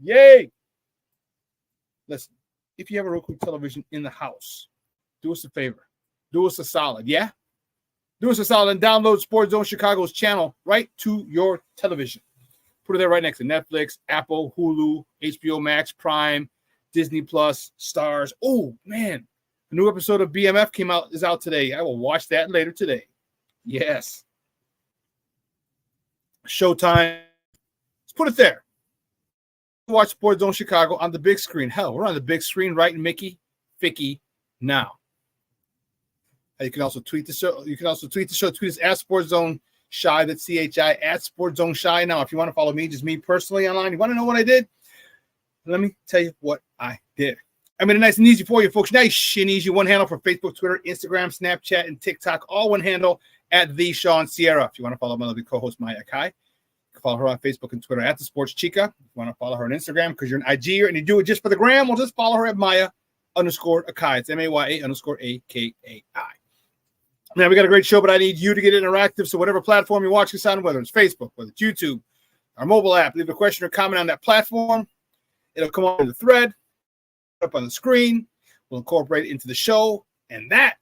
Yay! Listen, if you have a Roku television in the house, do us a favor. Do us a solid, yeah? Do us a solid and download Sports Zone Chicago's channel right to your television. Put it there right next to Netflix, Apple, Hulu, HBO Max, Prime, Disney Plus, Stars. Oh, man. A new episode of BMF is out today. I will watch that later today. Yes. Showtime. Let's put it there. Watch Sports Zone Chicago on the big screen. Hell, we're on the big screen right in Mickey, Ficky now. You can also tweet the show. Tweet us at Sports Zone Shy. That's CHI at Sports Zone Shy. Now, if you want to follow me, just me personally online, you want to know what I did? Let me tell you what I did. I made it nice and easy for you, folks. Nice and easy. One handle for Facebook, Twitter, Instagram, Snapchat, and TikTok. All one handle at the Shawn Sierra. If you want to follow my lovely co-host Maya Kai, you can follow her on Facebook and Twitter at the Sports Chica. If you want to follow her on Instagram because you're an IGer and you do it just for the gram, well, just follow her at Maya_Akai. It's MAYA_AKAI. Man, we got a great show, but I need you to get interactive. So whatever platform you're watching this on, whether it's Facebook, whether it's YouTube, our mobile app, leave a question or comment on that platform. It'll come up in the thread, up on the screen. We'll incorporate it into the show. And that,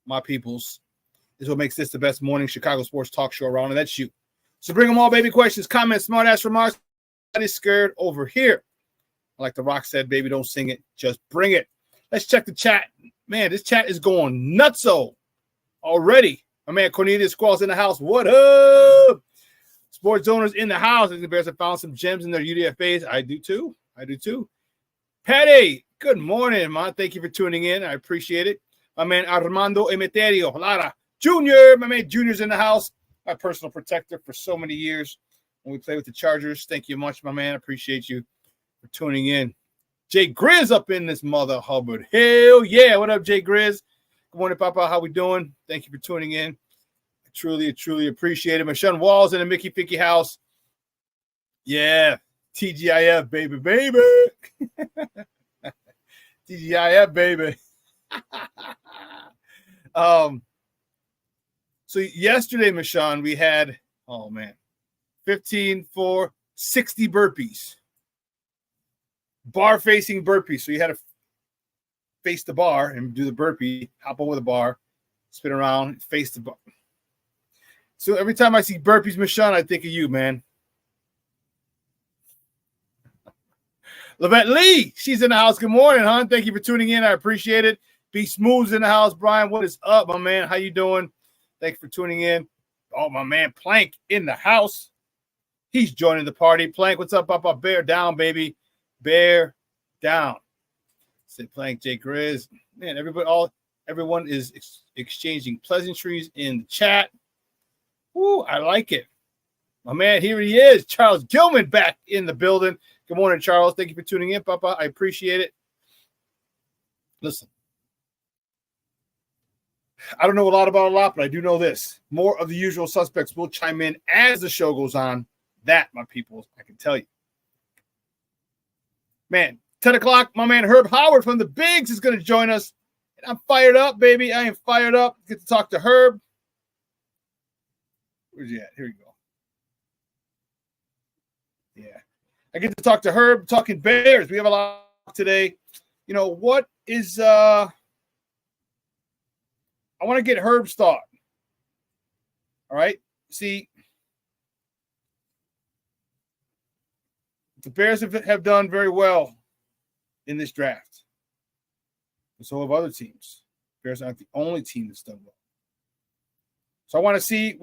my peoples, is what makes this the best morning Chicago sports talk show around. And that's you. So bring them all, baby. Questions, comments, smart-ass remarks. Nobody's scared over here. Like The Rock said, baby, don't sing it. Just bring it. Let's check the chat. Man, this chat is going nutso already. My man Cornelius Squall's in the house. What up? Sports owners in the house. The Bears have found some gems in their UDFAs. I do too. Patty, good morning, man. Thank you for tuning in. I appreciate it. My man Armando Emeterio Lara Jr. My man Junior's in the house. My personal protector for so many years when we play with the Chargers. Thank you much, my man. I appreciate you for tuning in. Jay Grizz up in this mother Hubbard. Hell yeah. What up, Jay Grizz? Good morning, Papa. How we doing? Thank you for tuning in. I truly appreciate it. My son Walls in the Mickey Ficky house. Yeah. TGIF, baby. TGIF, baby. So yesterday, Michonne, we had, 15 for 60 burpees. Bar-facing burpees. So you had to face the bar and do the burpee, hop over the bar, spin around, face the bar. So every time I see burpees, Michonne, I think of you, man. Lavette Lee, she's in the house. Good morning, hon. Thank you for tuning in. I appreciate it. Be Smooth's in the house. Brian, what is up, my man? How you doing? Thank you for tuning in. Oh, my man Plank in the house. He's joining the party. Plank, what's up, Papa? Bear down, baby. Bear down. Say Plank, Jay Grizz. Man, everyone is exchanging pleasantries in the chat. Woo, I like it. My man, here he is. Charles Gilman back in the building. Good morning, Charles. Thank you for tuning in, Papa. I appreciate it. Listen, I don't know a lot about a lot, but I do know this. More of the usual suspects will chime in as the show goes on. That, my people, I can tell you. Man, 10 o'clock, my man Herb Howard from the Bigs is going to join us. And I'm fired up, baby. I am fired up. Get to talk to Herb. Where's he at? Here we go. Yeah. I get to talk to Herb, talking Bears. We have a lot today. You know, what is I want to get Herb's thought. All right. See, the Bears have done very well in this draft. And so have other teams. Bears aren't the only team that's done well. So I want to see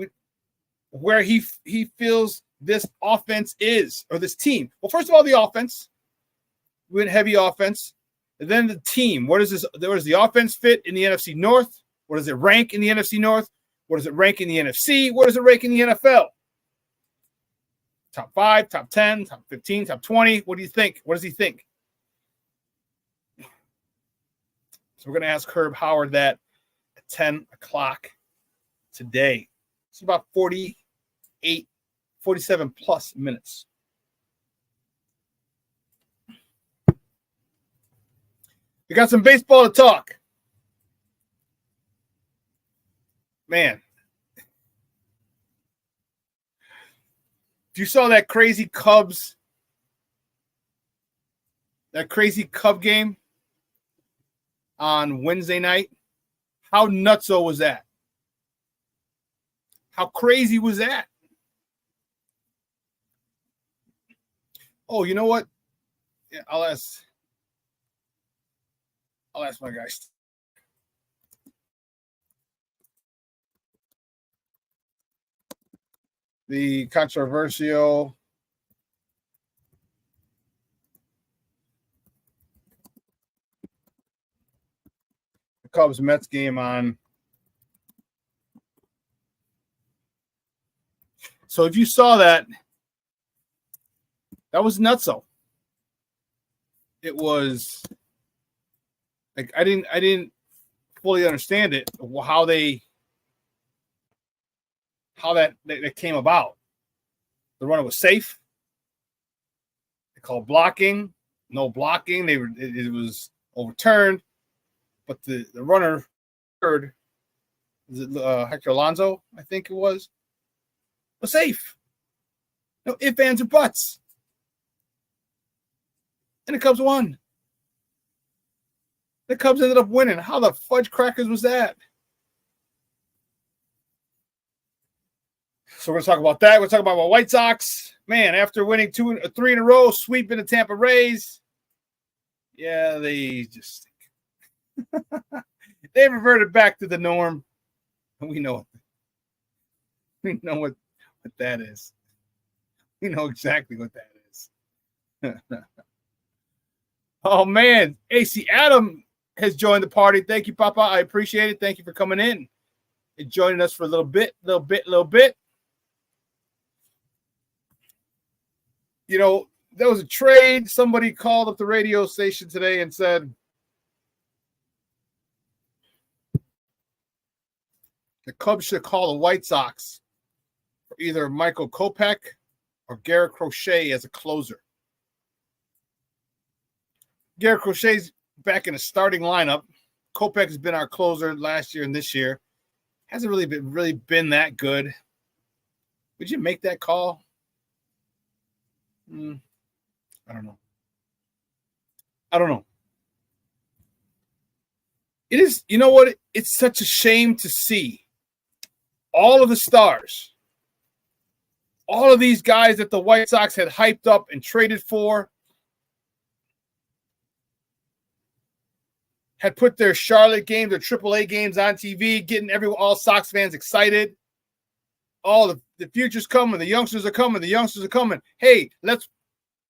where he feels this offense is, or this team. Well, first of all, the offense. We went heavy offense. And then the team. Where does the offense fit in the NFC North? Where does it rank in the NFC North? Where does it rank in the NFC? Where does it rank in the NFL? Top 5, top 10, top 15, top 20. What do you think? What does he think? So we're going to ask Herb Howard that at 10 o'clock today. It's about 47 plus minutes. We got some baseball to talk. Man. If you saw that crazy Cub game on Wednesday night, how nutso was that? How crazy was that? Oh, you know what? Yeah, I'll ask my guys. The controversial Cubs-Mets game on. So if you saw that, that was nutso. It was like I didn't fully understand it, how that came about. The runner was safe. They called blocking, no blocking. It was overturned, but the runner heard, Hector Alonso, I think it was safe. No ifs, ands, or buts. And the Cubs won. The Cubs ended up winning. How the fudge crackers was that? So we're going to talk about that. We're going to talk about my White Sox. Man, after winning 3 in a row, sweeping the Tampa Rays. Yeah, they just they reverted back to the norm. And we know what that is. We know exactly what that is. Oh, man. AC Adam has joined the party. Thank you, Papa. I appreciate it. Thank you for coming in and joining us for a little bit. You know, there was a trade. Somebody called up the radio station today and said the Cubs should call the White Sox for either Michael Kopech or Garrett Crochet as a closer. Garrett Crochet's back in the starting lineup. Kopech has been our closer last year and this year. Hasn't really been that good. Would you make that call? I don't know. It is, you know what? It's such a shame to see all of the stars, all of these guys that the White Sox had hyped up and traded for, had put their Charlotte games, their AAA games on TV, getting all Sox fans excited. All the future's coming. The youngsters are coming. Hey,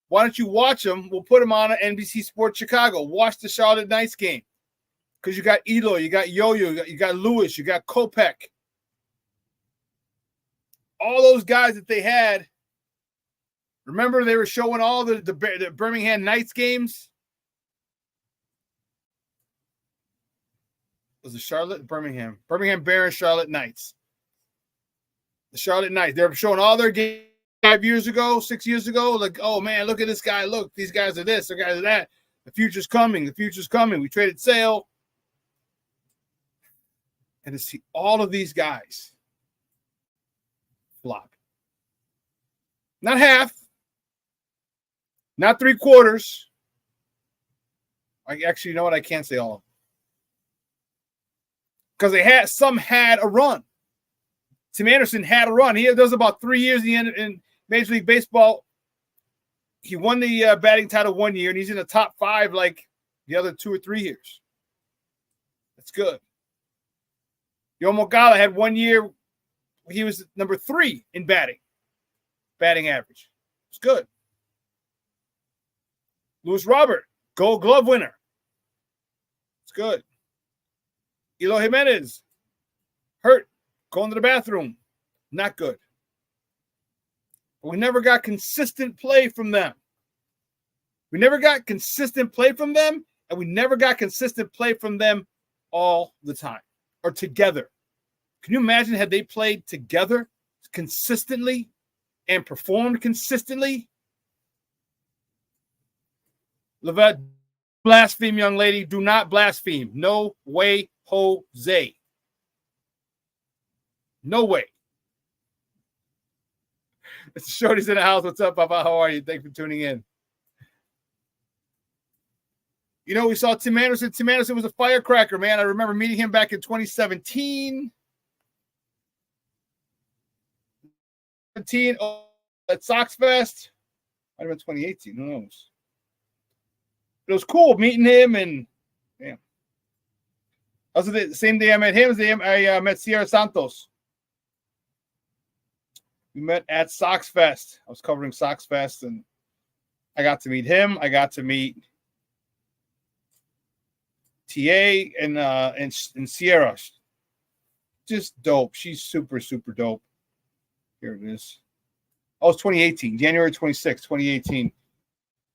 why don't you watch them? We'll put them on NBC Sports Chicago. Watch the Charlotte Knights game. Because you got Eloy, you got Yo-Yo, you got Lewis, you got Kopech. All those guys that they had. Remember they were showing all the Birmingham Knights games? Was it Charlotte? Birmingham Barons, Charlotte Knights. The Charlotte Knights. They were showing all their games 6 years ago. Like, oh, man, look at this guy. Look, these guys are this, the guys are that. The future's coming. We traded Sale. And to see all of these guys flop. Not half. Not 3/4. Actually, you know what? I can't say all of them. Because some had a run. Tim Anderson had a run. He does about 3 years in Major League Baseball. He won the batting title 1 year, and he's in the top 5 like the other 2 or 3 years. That's good. Yomo Gala had 1 year. He was number 3 in batting average. It's good. Luis Robert, Gold Glove winner. It's good. Eloy Jimenez, hurt, going to the bathroom. Not good. But we never got consistent play from them. And we never got consistent play from them all the time or together. Can you imagine had they played together consistently and performed consistently? Levette, blaspheme, young lady. Do not blaspheme. No way, Jose. No way. Mr. Shorty's in the house. What's up, Papa? How are you? Thanks for tuning in. You know, we saw Tim Anderson. Tim Anderson was a firecracker, man. I remember meeting him back in 2017. At Sox Fest. Might have been 2018. Who knows? But it was cool meeting him, and damn. Also, the same day I met him, I met Sierra Santos. We met at Sox Fest. I was covering Sox Fest, and I got to meet him. I got to meet TA and Sierra. Just dope. She's super, super dope. Here it is. Oh, it's 2018, January 26, 2018.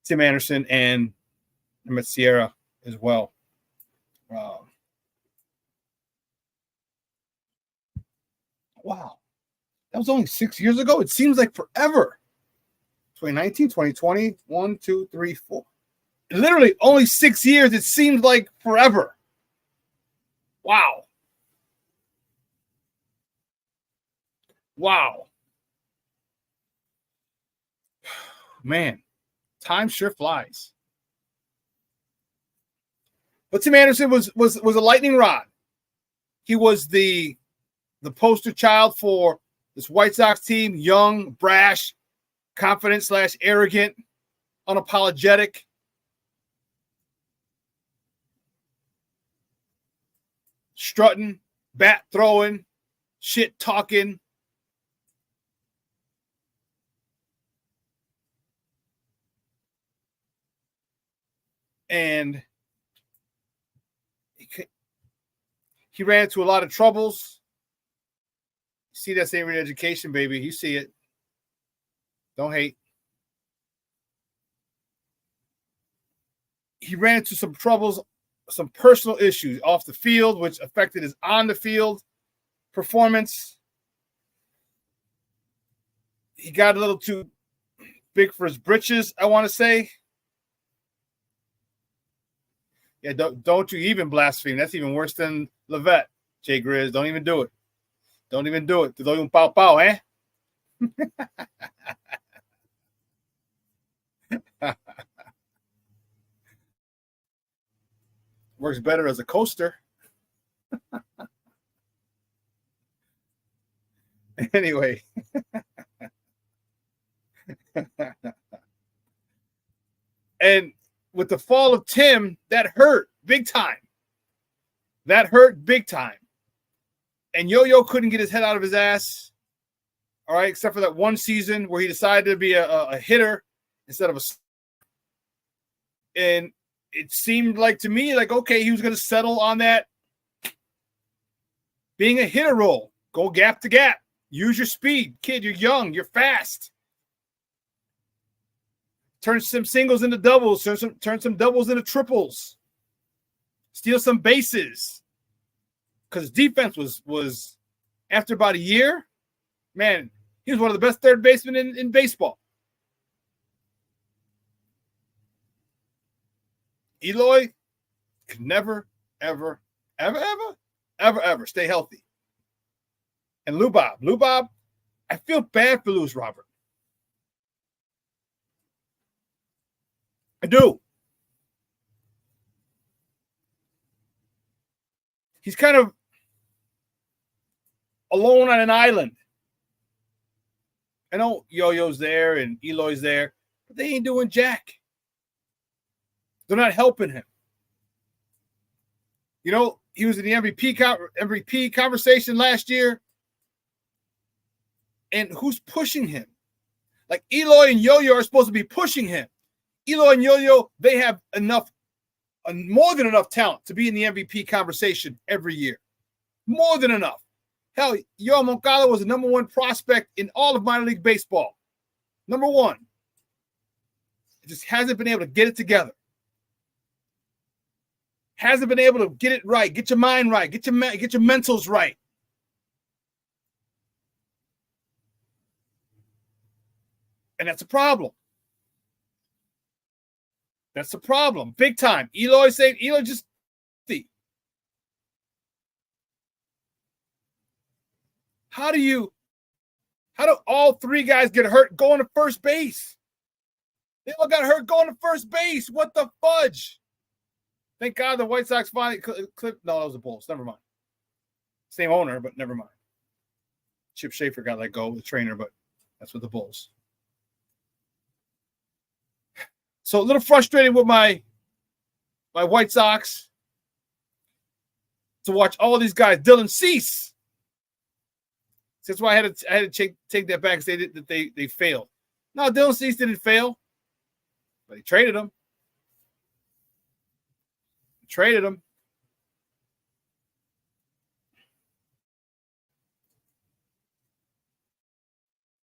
Tim Anderson, and I met Sierra as well. Wow. That was only 6 years ago. It seems like forever. 2019, 2020, 1, 2, 3, 4. Literally only 6 years. It seemed like forever. Wow. Wow. Man, time sure flies. But Tim Anderson was a lightning rod. He was the poster child for this White Sox team, young, brash, confident / arrogant, unapologetic. Strutting, bat throwing, shit talking. And he ran into a lot of troubles. See, that's Avery education, baby. You see it. Don't hate. He ran into some troubles, some personal issues off the field, which affected his on the field performance. He got a little too big for his britches, I want to say. Yeah, don't you even blaspheme. That's even worse than Levette, Jay Grizz. Don't even do it. Don't even do it. Te doy un pau pau, eh? Works better as a coaster. Anyway. And with the fall of Tim, that hurt big time. That hurt big time. And Yo-Yo couldn't get his head out of his ass. All right, except for that one season where he decided to be a hitter instead of a. And it seemed like to me, like, okay, he was going to settle on that being a hitter role. Go gap to gap. Use your speed. Kid, you're young. You're fast. Turn some singles into doubles. Turn some doubles into triples. Steal some bases. Because defense was after about a year, man, he was one of the best third basemen in baseball. Eloy could never, ever stay healthy. And Lou Bob, I feel bad for Louis Robert. I do. He's kind of alone on an island. I know Yo-Yo's there and Eloy's there, but they ain't doing jack. They're not helping him. You know, he was in the MVP conversation last year. And who's pushing him? Like Eloy and Yo-Yo are supposed to be pushing him. Eloy and Yo-Yo, they have more than enough talent to be in the MVP conversation every year. More than enough. Hell, Yoel Moncada was the number one prospect in all of minor league baseball. Number one. It just hasn't been able to get it together. Hasn't been able to get it right. Get your mind right. Get your mentals right. And that's a problem. That's the problem. Big time. Eloy just how do you How do all three guys get hurt going to first base? They all got hurt going to first base. What the fudge? Thank God the White Sox finally clipped. No, that was the Bulls. Never mind. Same owner, but never mind. Chip Schaefer got let go, the trainer, but that's with the Bulls. So a little frustrated with my White Sox to watch all of these guys. Dylan Cease. That's why I had to take that back and say they failed. No, Dylan Cease didn't fail, but he traded him.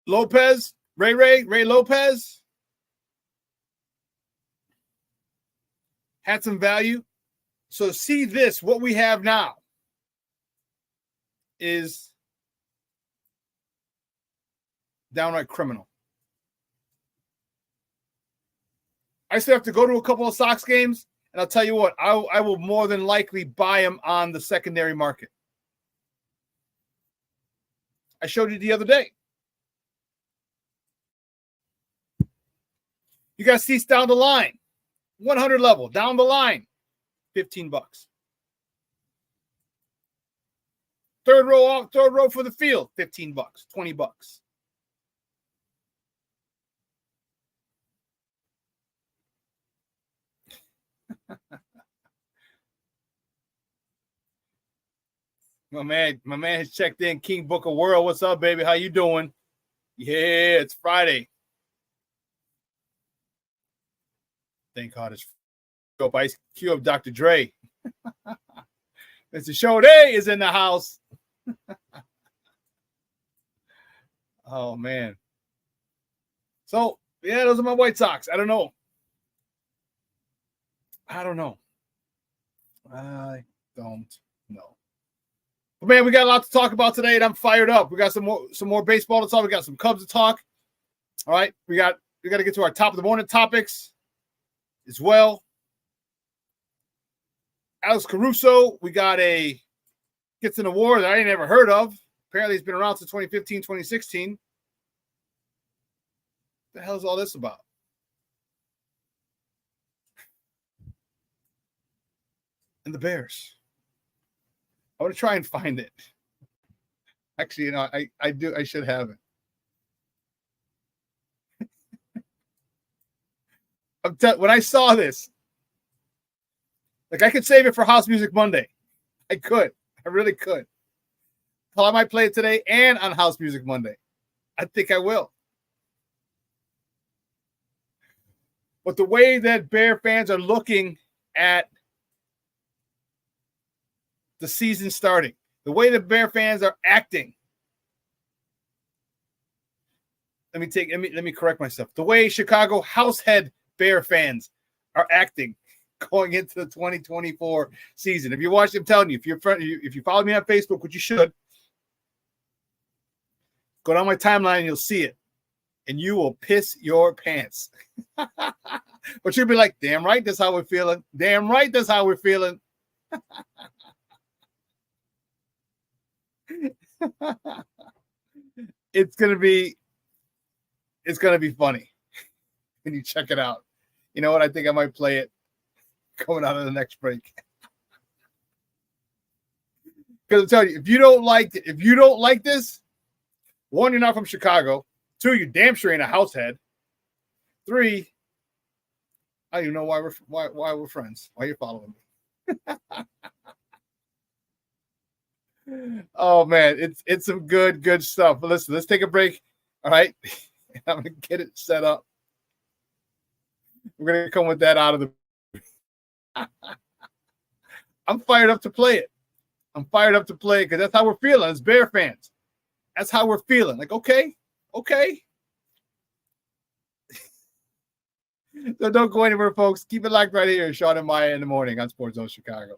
Lopez, Ray Lopez had some value. So see this, what we have now is downright criminal. I still have to go to a couple of Sox games, and I'll tell you what, I will more than likely buy them on the secondary market. I showed you the other day. You got seats down the line, 100 level, down the line, $15. Third row for the field, $15, $20. My man has checked in. King Book of World. What's up, baby? How you doing? Yeah, it's Friday. Thank God it's up. Ice Cube, Dr. Dre. Mr. Shode is in the house. Oh, man. So, yeah, those are my White Sox. I don't know. I don't know. But man, we got a lot to talk about today, and I'm fired up. We got some more baseball to talk. We got some Cubs to talk. All right, we got to get to our top of the morning topics as well. Alex Caruso, we got gets an award that I ain't never heard of. Apparently, he's been around since 2015, 2016. What the hell is all this about? And the Bears. I want to try and find it. Actually, I should have it. When I saw this, like I could save it for House Music Monday. I could. I really could. Well, I might play it today and on House Music Monday. I think I will. But the way that Bear fans are looking at the season starting, the way the Bear fans are acting. Let me correct myself. The way Chicago househead Bear fans are acting going into the 2024 season. If you watch, I'm telling you, if you follow me on Facebook, which you should, go down my timeline and you'll see it. And you will piss your pants. But you'll be like, damn right, that's how we're feeling. Damn right, that's how we're feeling. It's gonna be funny when you check it out. You know what? I think I might play it coming out of the next break. Because I'll tell you, if you don't like this, one, you're not from Chicago. Two, you damn sure ain't a househead. Three, I don't even know why we're friends. Why you're following me. Oh man, it's some good stuff. But listen, let's take a break. All right. I'm gonna get it set up. We're gonna come with that out of the I'm fired up to play it. I'm fired up to play it because that's how we're feeling as Bear fans. That's how we're feeling. Like, okay. So don't go anywhere, folks. Keep it locked right here. Shawn and Maya in the morning on Sports Zone Chicago.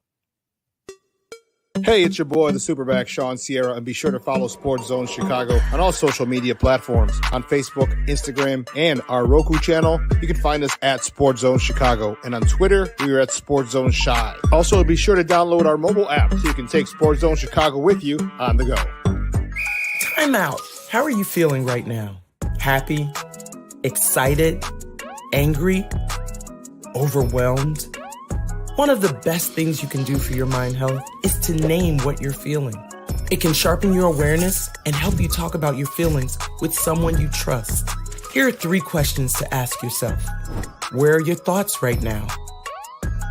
Hey, it's your boy, the SuperBack, Shawn Sierra, and be sure to follow Sports Zone Chicago on all social media platforms, on Facebook, Instagram, and our Roku channel. You can find us at Sports Zone Chicago, and on Twitter, we are at Sports Zone Shy. Also, be sure to download our mobile app so you can take Sports Zone Chicago with you on the go. Time out. How are you feeling right now? Happy? Excited? Angry? Overwhelmed? One of the best things you can do for your mind health is to name what you're feeling. It can sharpen your awareness and help you talk about your feelings with someone you trust. Here are 3 questions to ask yourself. Where are your thoughts right now?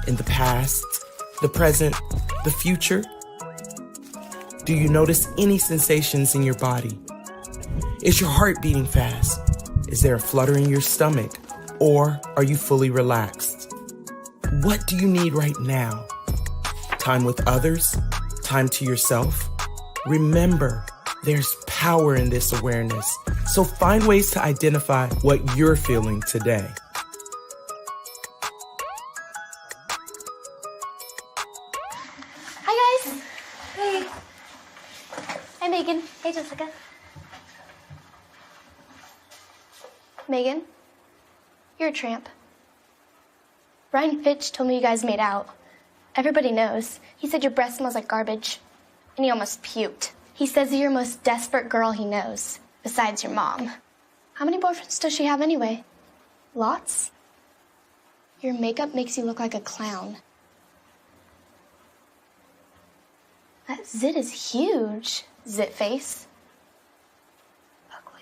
In the past, the present, the future? Do you notice any sensations in your body? Is your heart beating fast? Is there a flutter in your stomach? Or are you fully relaxed? What do you need right now? Time with others? Time to yourself? Remember, there's power in this awareness. So find ways to identify what you're feeling today. Hi, guys. Hey. Hi, Megan. Hey, Jessica. Megan, you're a tramp. Brian Fitch told me you guys made out. Everybody knows. He said your breath smells like garbage. And he almost puked. He says you're the most desperate girl he knows, besides your mom. How many boyfriends does she have anyway? Lots? Your makeup makes you look like a clown. That zit is huge, zit face. Ugly.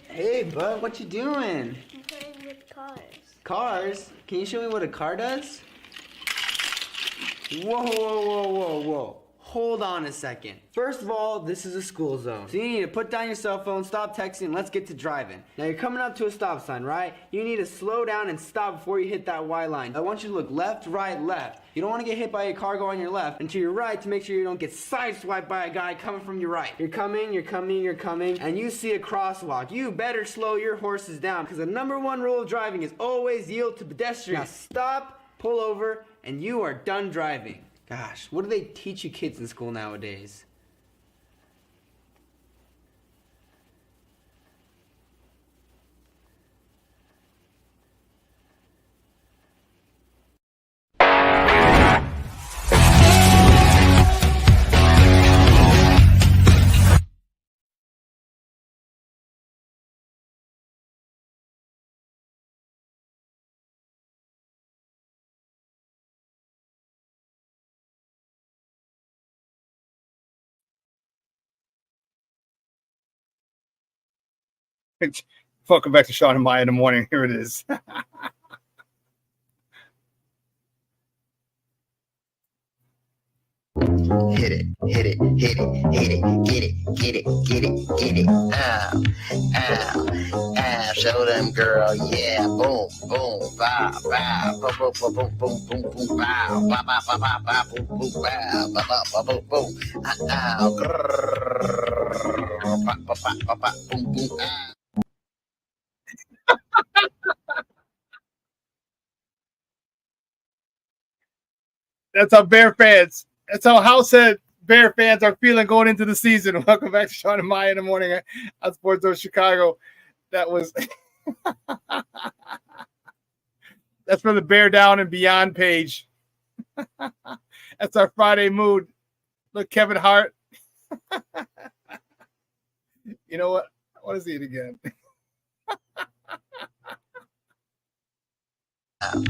Hey, bud, what you doing? I'm playing with cars. Cars? Can you show me what a car does? Whoa, whoa, whoa, whoa, whoa. Hold on a second. First of all, this is a school zone. So you need to put down your cell phone, stop texting, and let's get to driving. Now you're coming up to a stop sign, right? You need to slow down and stop before you hit that Y line. I want you to look left, right, left. You don't want to get hit by a car going on your left, and to your right to make sure you don't get sideswiped by a guy coming from your right. You're coming, and you see a crosswalk. You better slow your horses down, because the #1 rule of driving is always yield to pedestrians. Now stop, pull over, and you are done driving. Gosh, what do they teach you kids in school nowadays? Welcome back to Shawn and Maya in the morning. Here it is. Hit it, hit it, hit it, hit it, get it, get it, get it, get it. Ow, ow, ow. Show them, girl, yeah. Boom, boom, bow, bow, boom, boom, boom, boom, boom, boom, boom, bow, bow, bow, bow, bow, bow, boom, boom, bow, bow, bow, bow, boom, boom. Ow, grrrr, bow, bow, bow, bow, bow, boom, boom, ow. That's how Bear fans. That's how House said Bear fans are feeling going into the season. Welcome back to Shawn and Maya in the morning on Sports Zone Chicago. That was that's for the Bear Down and Beyond page. That's our Friday mood. Look, Kevin Hart. You know what? I want to see it again. Ow,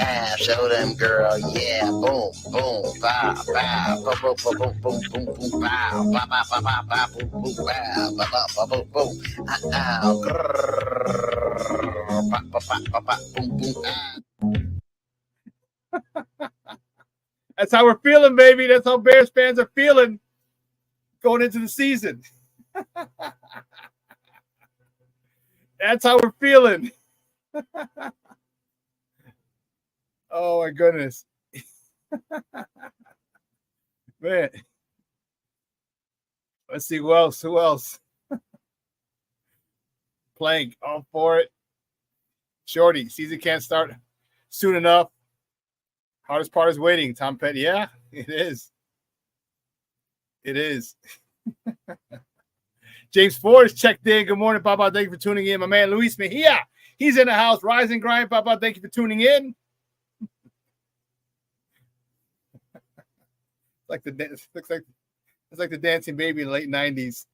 ow, show them, girl, yeah, boom, boom, bow, bow, boom, boom, boom, boom, boom, boom, boom, bow, bow, bow, bow, bow, bow, boom, boom, bow, bow, bow, bow, boom, boom, ow, grrrr, bow, bow, bow, bow, bow, boom, boom, That's how we're feeling, baby. That's how Bears fans are feeling going into the season. That's how we're feeling. Oh my goodness. Man. Let's see who else. Plank, all for it. Shorty, season can't start soon enough. Hardest part is waiting. Tom Petty, yeah, it is. It is. James Ford is checked in. Good morning, Papa. Thank you for tuning in. My man Luis Mejia, he's in the house. Rise and grind, Papa. Thank you for tuning in. Looks like it's like the dancing baby in the late 90s.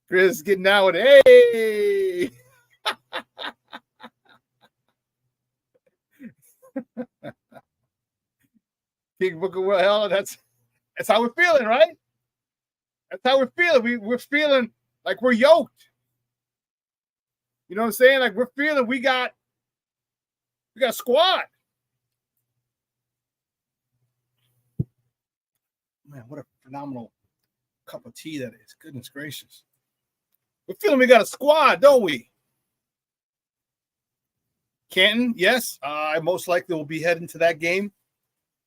Chris getting out with it. Hey. King Booker, well, hell, that's how we're feeling, right? That's how we're feeling. We're feeling like we're yoked. You know what I'm saying? Like we're feeling we got a squad. Man, what a phenomenal cup of tea that is. Goodness gracious. We're feeling we got a squad, don't we? Canton, yes. I most likely will be heading to that game.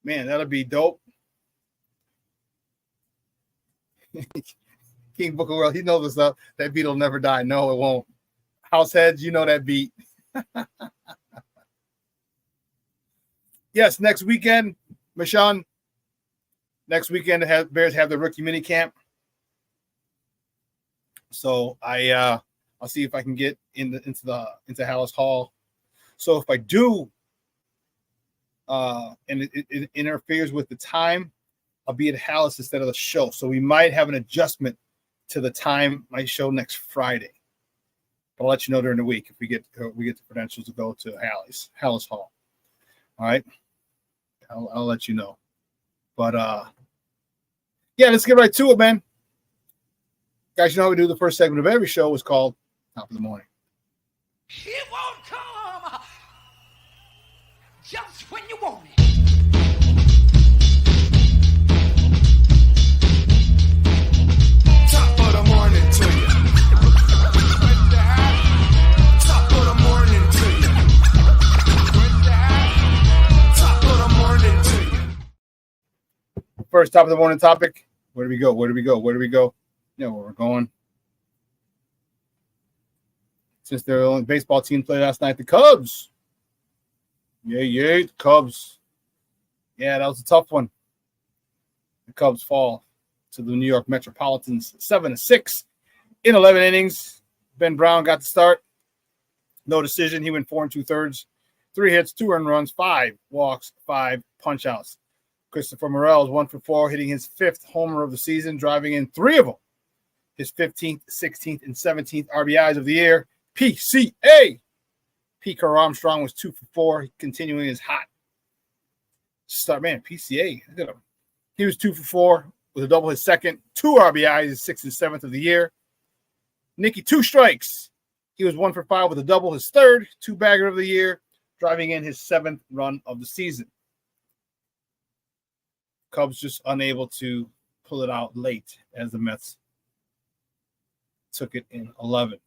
Man, that'll be dope. King Booker World, he knows this stuff. That beat will never die. No, it won't. Househeads, you know that beat. Yes, next weekend, Shawn. Next weekend, the Bears have the rookie mini camp. So I'll see if I can get into Hallis Hall. So if I do, and it interferes with the time, I'll be at Hallis instead of the show. So we might have an adjustment to the time my show next Friday. But I'll let you know during the week if we get the credentials to go to Hallis Hall. All right, I'll let you know. But yeah, let's get right to it, man. Guys, you know how we do the first segment of every show is called Top of the Morning. It won't come just when you want it. Top of the morning to you. Top of the morning to you. Top of the morning to you. First top of the morning topic. Where do we go? You know where we're going. Since their only baseball team played last night, the Cubs. The Cubs. Yeah, that was a tough one. The Cubs fall to the New York Metropolitans 7-6 in 11 innings. Ben Brown got the start. No decision. He went 4 2/3. 3 hits, 2 earned runs, 5 walks, 5 punch-outs. Christopher Morel is 1 for 4, hitting his 5th homer of the season, driving in 3 of them. His 15th, 16th, and 17th RBIs of the year. PCA. Pete Carter Armstrong was 2 for 4, continuing his hot start. Man, PCA. Look at him. He was 2 for 4 with a double, his second. 2 RBIs, his 6th and 7th of the year. Nicky, 2 strikes. He was 1 for 5 with a double, his 3rd. 2-bagger of the year, driving in his 7th run of the season. Cubs just unable to pull it out late as the Mets took it in 11.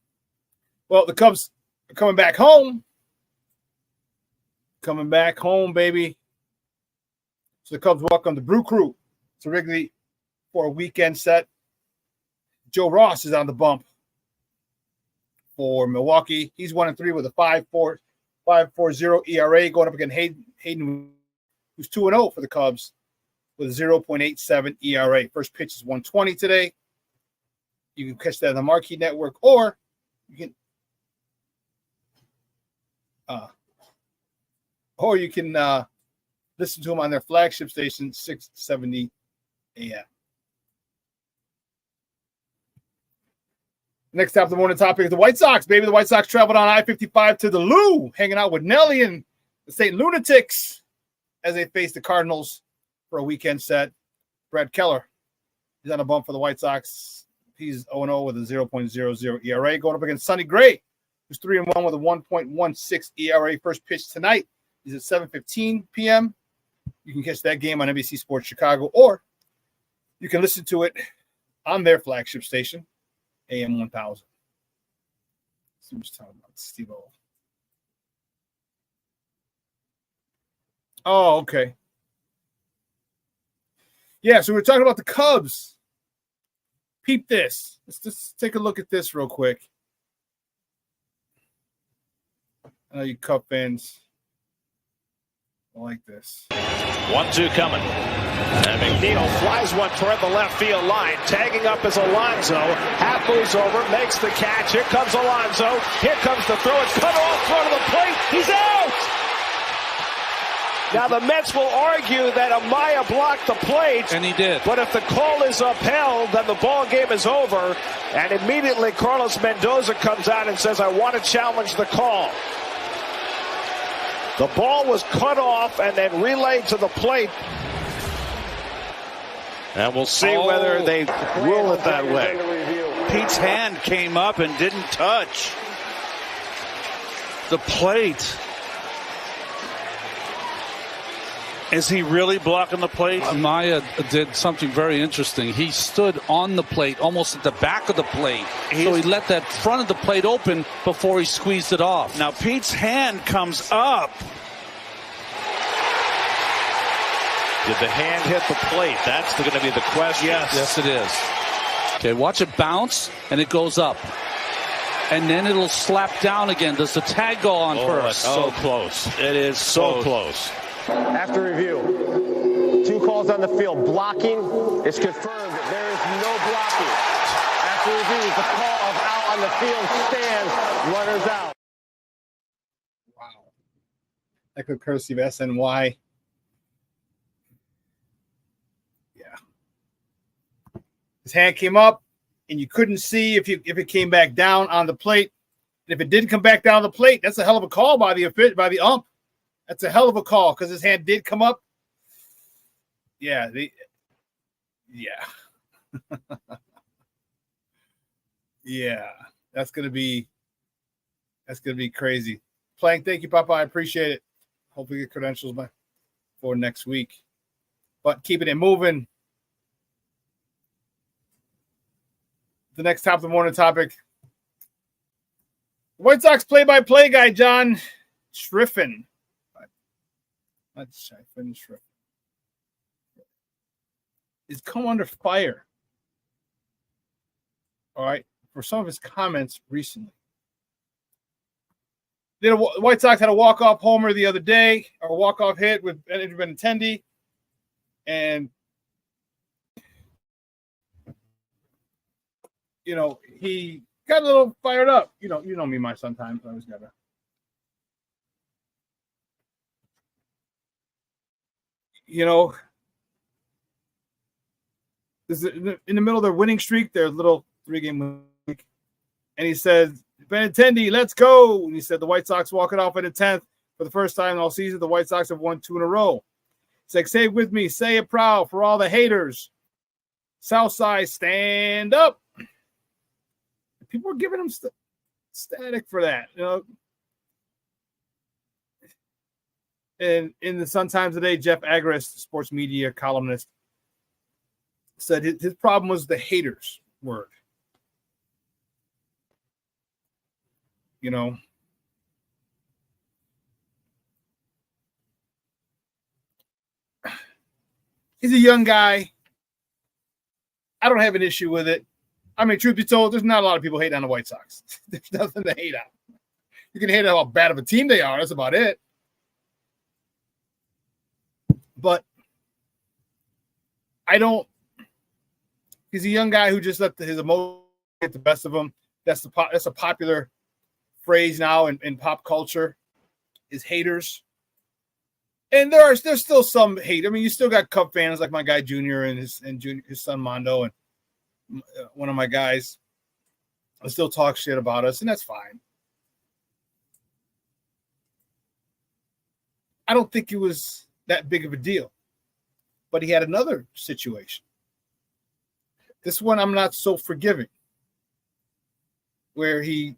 Well, the Cubs are coming back home. Coming back home, baby. So the Cubs welcome the Brew Crew to Wrigley for a weekend set. Joe Ross is on the bump for Milwaukee. He's 1-3 with a 5.40 ERA, going up against Hayden, who's 2-0 for the Cubs with a 0.87 ERA. First pitch is 120 today. You can catch that on the Marquee Network, or you can listen to them on their flagship station, 670 AM. Next top of the morning topic is the White Sox, baby. The White Sox traveled on I-55 to the Lou, hanging out with Nelly and the St. Lunatics as they face the Cardinals for a weekend set. Brad Keller is on a bump for the White Sox. He's 0-0 with a 0.00 ERA. Going up against Sonny Gray, who's 3-1 with a 1.16 ERA. First pitch tonight is at 7:15 p.m. You can catch that game on NBC Sports Chicago, or you can listen to it on their flagship station, AM 1000. So I'm just talking about Steve-O. Oh, okay. Yeah, so we're talking about the Cubs. Peep this. Let's just take a look at this real quick. I know you Cub fans I like this. 1-2 coming. And McNeil flies one toward the left field line. Tagging up is Alonso. Half moves over, makes the catch. Here comes Alonso. Here comes the throw. It's cut off front of the plate. He's out! Now the Mets will argue that Amaya blocked the plate. And he did. But if the call is upheld, then the ball game is over. And immediately Carlos Mendoza comes out and says, I want to challenge the call. The ball was cut off and then relayed to the plate. And we'll see whether they rule it that way. Pete's hand came up and didn't touch the plate. Is he really blocking the plate? Amaya did something very interesting. He stood on the plate, almost at the back of the plate. So he let that front of the plate open before he squeezed it off. Now Pete's hand comes up. Did the hand hit the plate? That's going to be the question. Yes, it is. Okay, watch it bounce, and it goes up. And then it'll slap down again. Does the tag go on first? That's so close. It is so close. After review, 2 calls on the field. Blocking is confirmed. There is no blocking. After review, the call of out on the field stands. Runners out. Wow. That could courtesy of SNY. Yeah. His hand came up, and you couldn't see if it came back down on the plate. And if it didn't come back down on the plate, that's a hell of a call by the ump. That's a hell of a call because his hand did come up. Yeah. Yeah. That's gonna be crazy. Plank, thank you, Papa. I appreciate it. Hopefully get credentials for next week. But keeping it moving. The next top of the morning topic. White Sox play-by-play guy, John Schriffen. Is come under fire. All right, for some of his comments recently. The White Sox had a walk-off homer the other day, or a walk-off hit with Benintendi, and he got a little fired up. You know me, my sometimes I always gotta. This is in the middle of their winning streak, their little 3-game winning streak. And he said, Benintendi, let's go. And he said the White Sox walking off in the 10th for the first time all season. The White Sox have won 2 in a row. He's like, say it with me, say it proud for all the haters. Southside, stand up. People are giving him static for that, And in the Sun Times today, Jeff Agris, the sports media columnist, said his problem was the haters word. He's a young guy. I don't have an issue with it. I mean, truth be told, there's not a lot of people hating on the White Sox. There's nothing to hate on. You can hate on how bad of a team they are. That's about it. But he's a young guy who just let his emotions get the best of him. That's a popular phrase now in pop culture, is haters. And there's still some hate. I mean, you still got Cub fans like my guy Junior and his son Mondo, and one of my guys still talk shit about us, and that's fine. I don't think it was that big of a deal. But he had another situation. This one I'm not so forgiving. Where in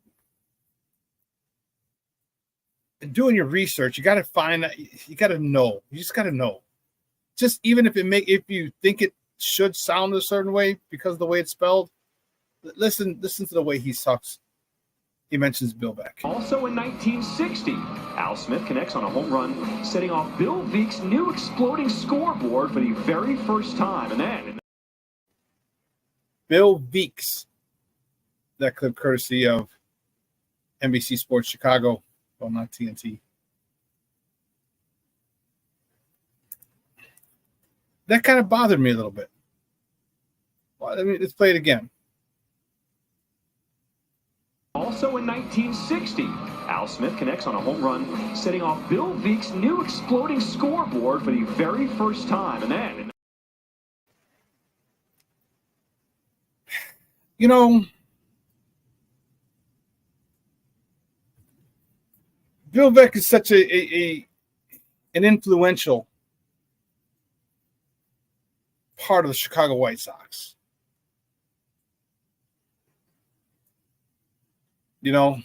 doing your research, you got to find that you got to know. You just got to know. Just even if you think it should sound a certain way because of the way it's spelled, listen to the way he talks. He mentions Bill Beck. Also in 1960, Al Smith connects on a home run, setting off Bill Veek's new exploding scoreboard for the very first time. And then Bill Veek's, that clip courtesy of NBC Sports Chicago, well, not TNT. that kind of bothered me a little bit. Well, I mean, let's play it again. Also in 1960, Al Smith connects on a home run, setting off Bill Veek's new exploding scoreboard for the very first time. And then, you know, Bill Veeck is such an influential part of the Chicago White Sox. You know,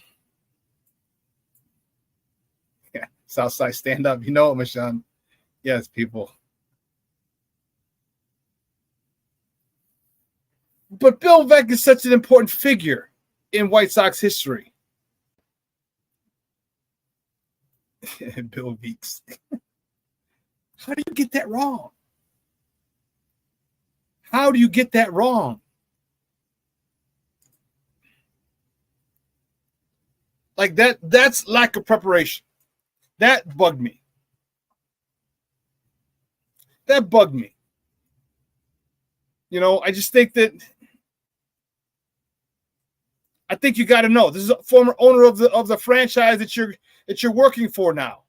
yeah, Southside stand up. You know it, Michonne. Yes, people. But Bill Veeck is such an important figure in White Sox history. Bill Veeks. How do you get that wrong? How do you get that wrong? Like that's lack of preparation. That bugged me. That bugged me. You know, I just think that I think you got to know. This is a former owner of the franchise that you're working for now.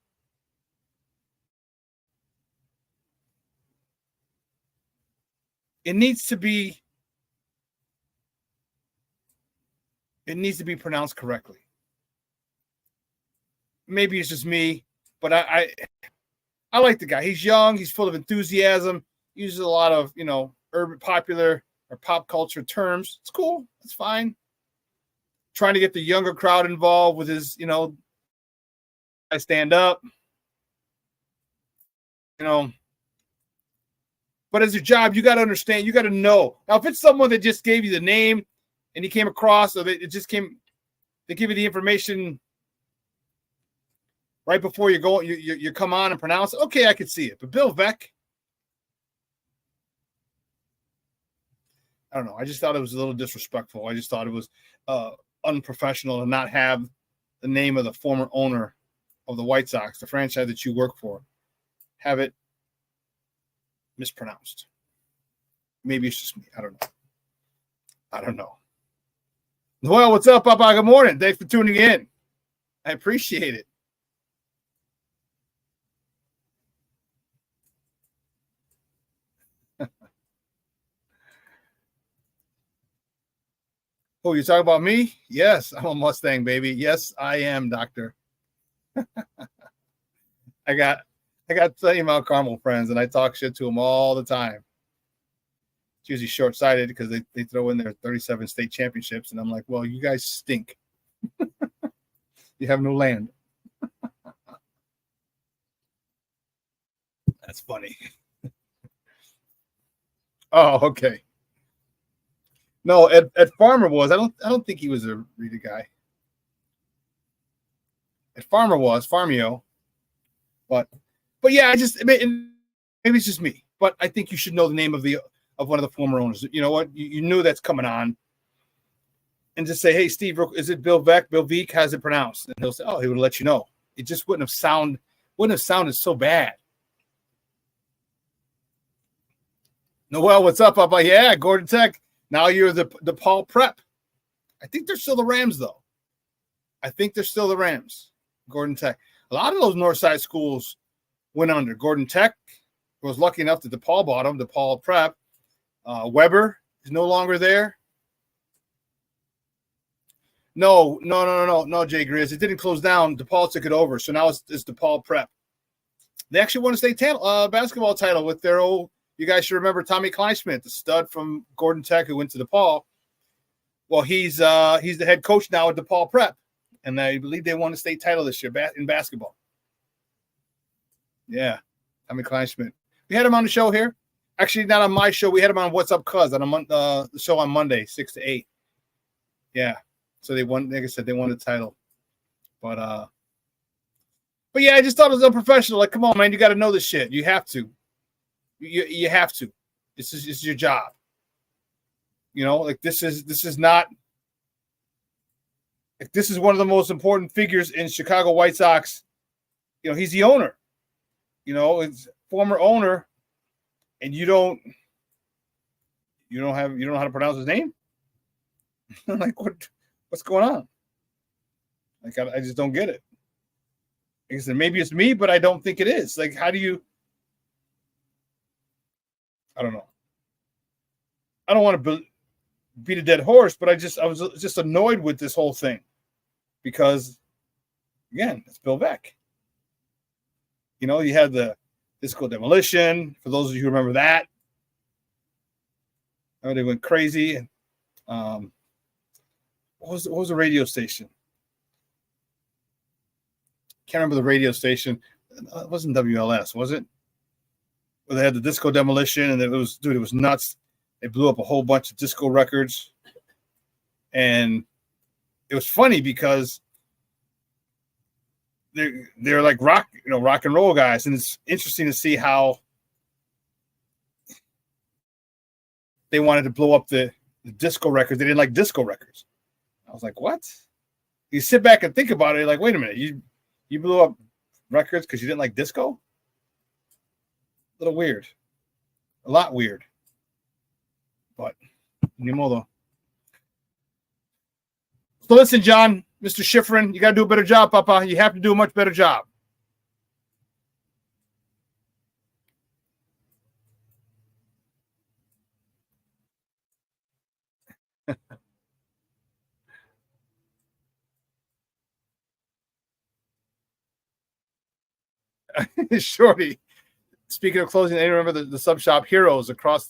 It needs to be pronounced correctly. Maybe it's just me, but I like the guy. He's young. He's full of enthusiasm. Uses a lot of, you know, urban popular or pop culture terms. It's cool. It's fine. Trying to get the younger crowd involved with his, you know, I stand up. You know, but as your job, you got to understand. You got to know. Now, if it's someone that just gave you the name and you came across, or they give you the information right before you go, you come on and pronounce it. Okay, I could see it. But Bill Veeck, I don't know. I just thought it was a little disrespectful. I just thought it was unprofessional to not have the name of the former owner of the White Sox, the franchise that you work for, have it mispronounced. Maybe it's just me. I don't know. Well, what's up, Papa? Good morning. Thanks for tuning in. I appreciate it. Oh, you talking about me? Yes, I'm a Mustang, baby. Yes, I am, doctor. I got plenty of Mount Carmel friends, and I talk shit to them all the time. It's usually short-sighted because they throw in their 37 state championships, and I'm like, well, you guys stink. You have no land. That's funny. Oh, okay. No, Ed Farmer was. I don't think he was a Rita guy. Ed Farmer was Farmio, but yeah, maybe it's just me. But I think you should know the name of one of the former owners. You know what? You knew that's coming on, and just say, "Hey, Steve, is it Bill Veeck? Bill Veeck? How's it pronounced?" And he'll say, "Oh, he would let you know." It just wouldn't have sounded so bad. Noel, what's up? Yeah, Gordon Tech. Now you're the DePaul Prep. I think they're still the Rams, though. I think they're still the Rams. Gordon Tech. A lot of those Northside schools went under. Gordon Tech was lucky enough that DePaul bought them. DePaul Prep. Weber is no longer there. No, Jay Grizz. It didn't close down. DePaul took it over. So now it's DePaul Prep. They actually won a state basketball title with their old. You guys should remember Tommy Kleinschmidt, the stud from Gordon Tech who went to DePaul. Well, he's the head coach now at DePaul Prep, and I believe they won a state title this year in basketball. Yeah, Tommy Kleinschmidt. We had him on the show here. Actually, not on my show. We had him on What's Up, Cuz on the show on Monday, 6 to 8. Yeah, so they won. Like I said, they won the title. But yeah, I just thought it was unprofessional. Like, come on, man, you got to know this shit. You have to. You have to. This is your job. You know, like this is not. Like, this is one of the most important figures in Chicago White Sox. You know, he's the owner. You know, it's former owner, and you don't know how to pronounce his name. I'm like, what's going on? Like, I just don't get it. Like I said, maybe it's me, but I don't think it is. Like, how do you? I don't know. I don't want to beat a dead horse, but I was just annoyed with this whole thing because, again, it's Bill Veeck. You know, you had the Disco Demolition. For those of you who remember that, they went crazy. And what was the radio station? Can't remember the radio station. It wasn't WLS, was it? Where they had the Disco Demolition, and it was nuts. They blew up a whole bunch of disco records, and it was funny because they're like rock and roll guys, and it's interesting to see how they wanted to blow up the disco records. They didn't like disco records. I was like, what? You sit back and think about it, like, wait a minute, you blew up records because you didn't like disco? A little weird. A lot weird. But ni modo. So listen, John, Mr. Schifrin, you got to do a better job, Papa. You have to do a much better job. Shorty. Speaking of closing, I remember the sub shop Heroes across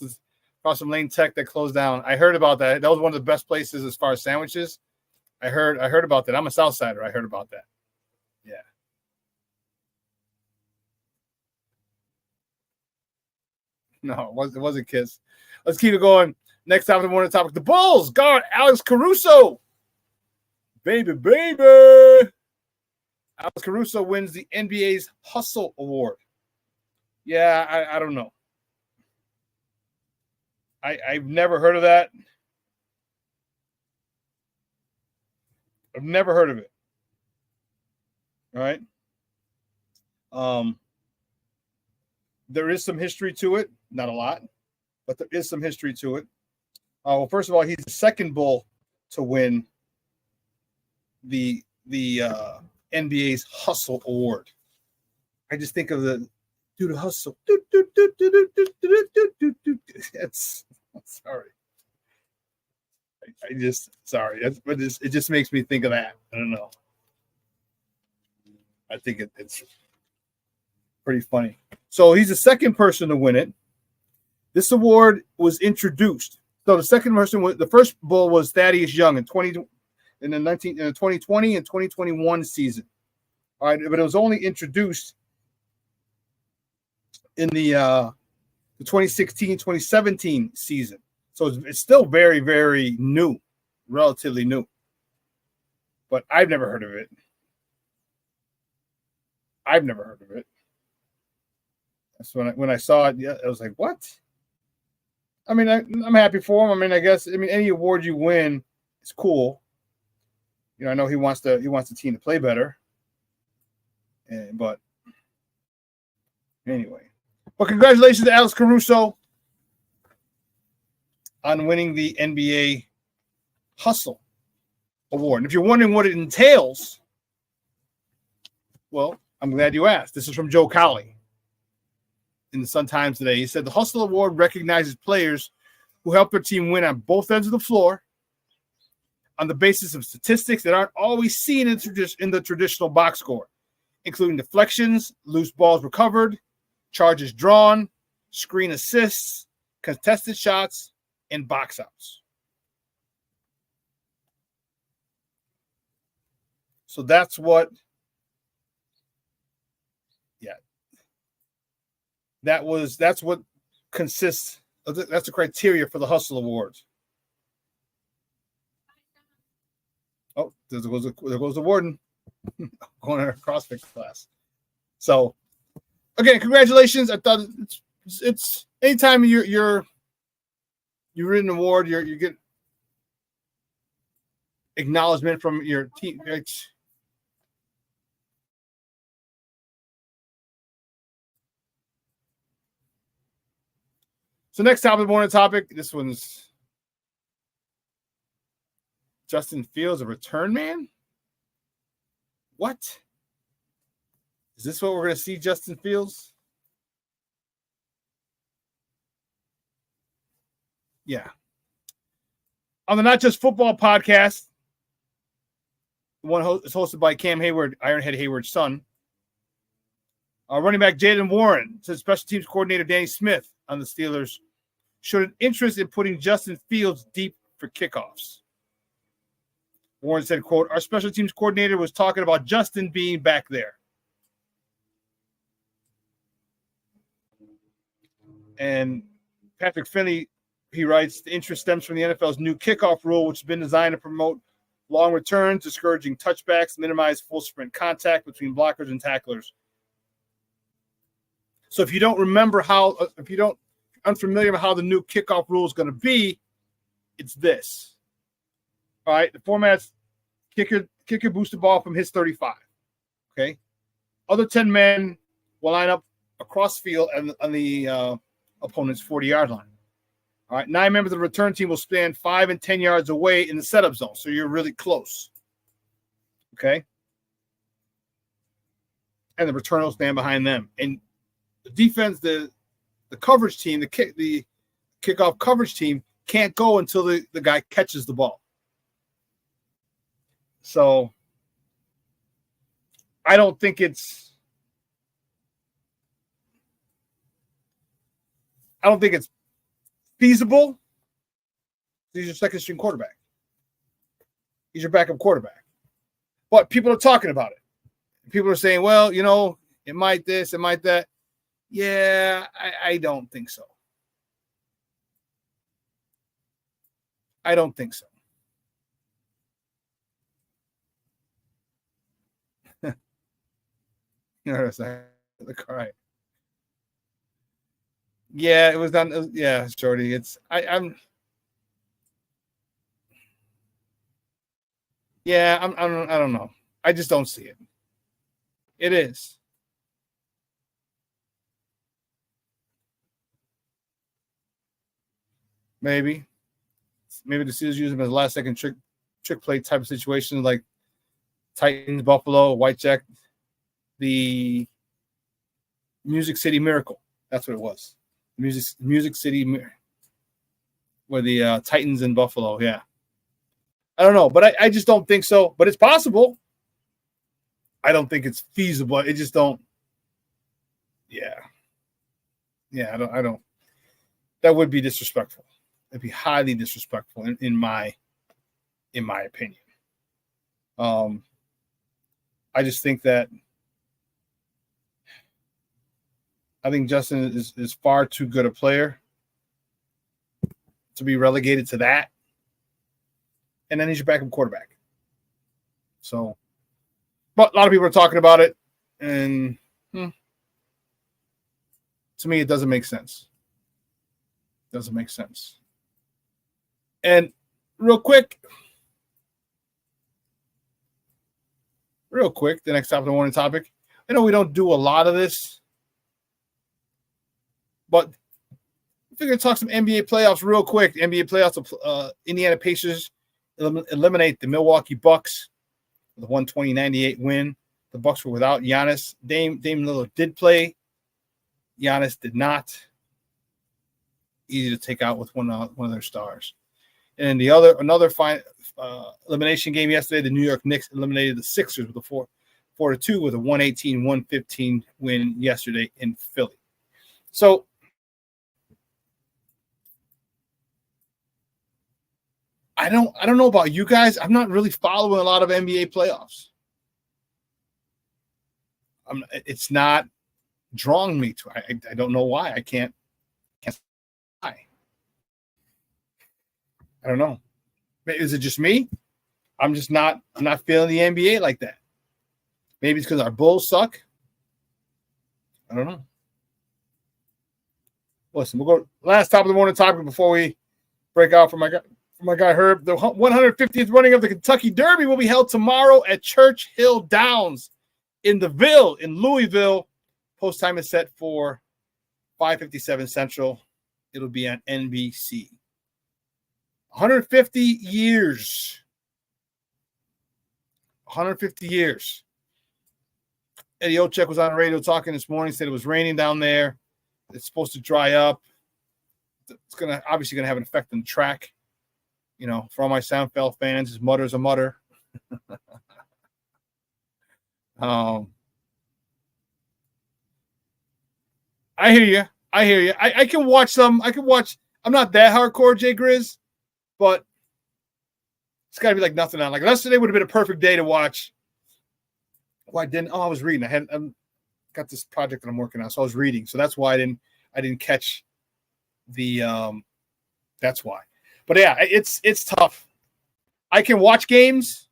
from Lane Tech that closed down. I heard about that. That was one of the best places as far as sandwiches. I heard about that. I'm a Southsider. I heard about that. Yeah. No, it wasn't Kiss. Let's keep it going. Next topic, the morning topic. The Bulls guard Alex Caruso. Baby. Alex Caruso wins the NBA's Hustle Award. Yeah, I don't know. I've never heard of that. I've never heard of it. All right. There is some history to it. Not a lot, but there is some history to it. Well, first of all, he's the second Bull to win the NBA's Hustle Award. I just think of the dude hustle. It's sorry. I just sorry. It just makes me think of that. I don't know. I think it's pretty funny. So he's the second person to win it. This award was introduced. So the second person the first Bull was Thaddeus Young in the 2020 and 2021 season. All right, but it was only introduced in the 2016-2017 season. So it's still very, very new, relatively new. But I've never heard of it. That's when I saw it. Yeah, I was like, what? I mean, I'm happy for him. I mean, I guess any award you win is cool. You know, I know he wants the team to play better. But anyway. Well, congratulations to Alex Caruso on winning the NBA Hustle Award. And if you're wondering what it entails, well, I'm glad you asked. This is from Joe Cowley in the Sun-Times today. He said the Hustle Award recognizes players who help their team win on both ends of the floor on the basis of statistics that aren't always seen in the traditional box score, including deflections, loose balls recovered, charges drawn, screen assists, contested shots, and box outs. So that's what consists of that's the criteria for the Hustle Awards. Oh, there goes the warden going to her CrossFit class. So again, congratulations. I thought it's anytime you win an award, you get acknowledgement from your team. So next top of the morning topic. This one's Justin Fields, a return man. What? Is this what we're going to see, Justin Fields? Yeah. On the Not Just Football podcast, the one is hosted by Cam Hayward, Ironhead Hayward's son. Running back Jaylen Warren said special teams coordinator Danny Smith on the Steelers showed an interest in putting Justin Fields deep for kickoffs. Warren said, quote, our special teams coordinator was talking about Justin being back there. And Patrick Finney, he writes, the interest stems from the NFL's new kickoff rule, which has been designed to promote long returns, discouraging touchbacks, minimize full sprint contact between blockers and tacklers. So if you don't remember unfamiliar with how the new kickoff rule is going to be, it's this. All right, the format's kicker boosts the ball from his 35. Okay, other 10 men will line up across field on the opponent's 40-yard line. All right, 9 members of the return team will stand 5 and 10 yards away in the setup zone, so you're really close. Okay, and the returner will stand behind them. And the defense, the coverage team, the kickoff coverage team can't go until the guy catches the ball. So I don't think it's feasible. He's your second string quarterback. He's your backup quarterback. But people are talking about it. People are saying, well, you know, it might this, it might that. Yeah, I don't think so. I don't think so. You know, the car. Right. Yeah, it was done. Yeah, Shorty. I'm. Yeah, I don't know. I just don't see it. It is. Maybe the Steelers use him as a last second trick play type of situation, like Titans, Buffalo, Whitejack, the Music City Miracle. That's what it was. Music City, where the Titans in Buffalo. Yeah, I don't know, but I just don't think so. But it's possible. I don't think it's feasible. It just don't. Yeah. I don't. That would be disrespectful. It'd be highly disrespectful in my opinion. I just think that I think Justin is far too good a player to be relegated to that. And then he's your backup quarterback. So, but a lot of people are talking about it, and to me, it doesn't make sense. Doesn't make sense. And real quick, the next top of the morning topic. I know we don't do a lot of this, but I figure talk some NBA playoffs real quick. NBA playoffs, Indiana Pacers eliminate the Milwaukee Bucks with a 120-98 win. The Bucks were without Giannis. Dame Lillard did play. Giannis did not. Easy to take out with one of their stars. And another elimination game yesterday, the New York Knicks eliminated the Sixers with a 4-2 with a 118-115 win yesterday in Philly. So I don't know about you guys. I'm not really following a lot of NBA playoffs. It's not drawing me to. I don't know why. I can't. I don't know. Is it just me? I'm not feeling the NBA like that. Maybe it's because our Bulls suck. I don't know. Listen, we'll go last top of the morning topic before we break out for my guy Herb. The 150th running of the Kentucky Derby will be held tomorrow at Churchill Downs in the Ville in Louisville. Post time is set for 5:57 Central. it'll be on NBC. 150 years. 150 years. Eddie Olczyk was on the radio talking this morning, said it was raining down there. It's supposed to dry up. It's obviously gonna have an effect on the track. You know, for all my Seinfeld fans, his mutter's a mutter. I hear you. I can watch some. I'm not that hardcore, Jay Grizz, but it's got to be like nothing on. Like yesterday would have been a perfect day to watch. Well, I didn't. Oh, I was reading. I got this project that I'm working on, so I was reading. So that's why I didn't catch the. That's why. But yeah, it's tough. I can watch games,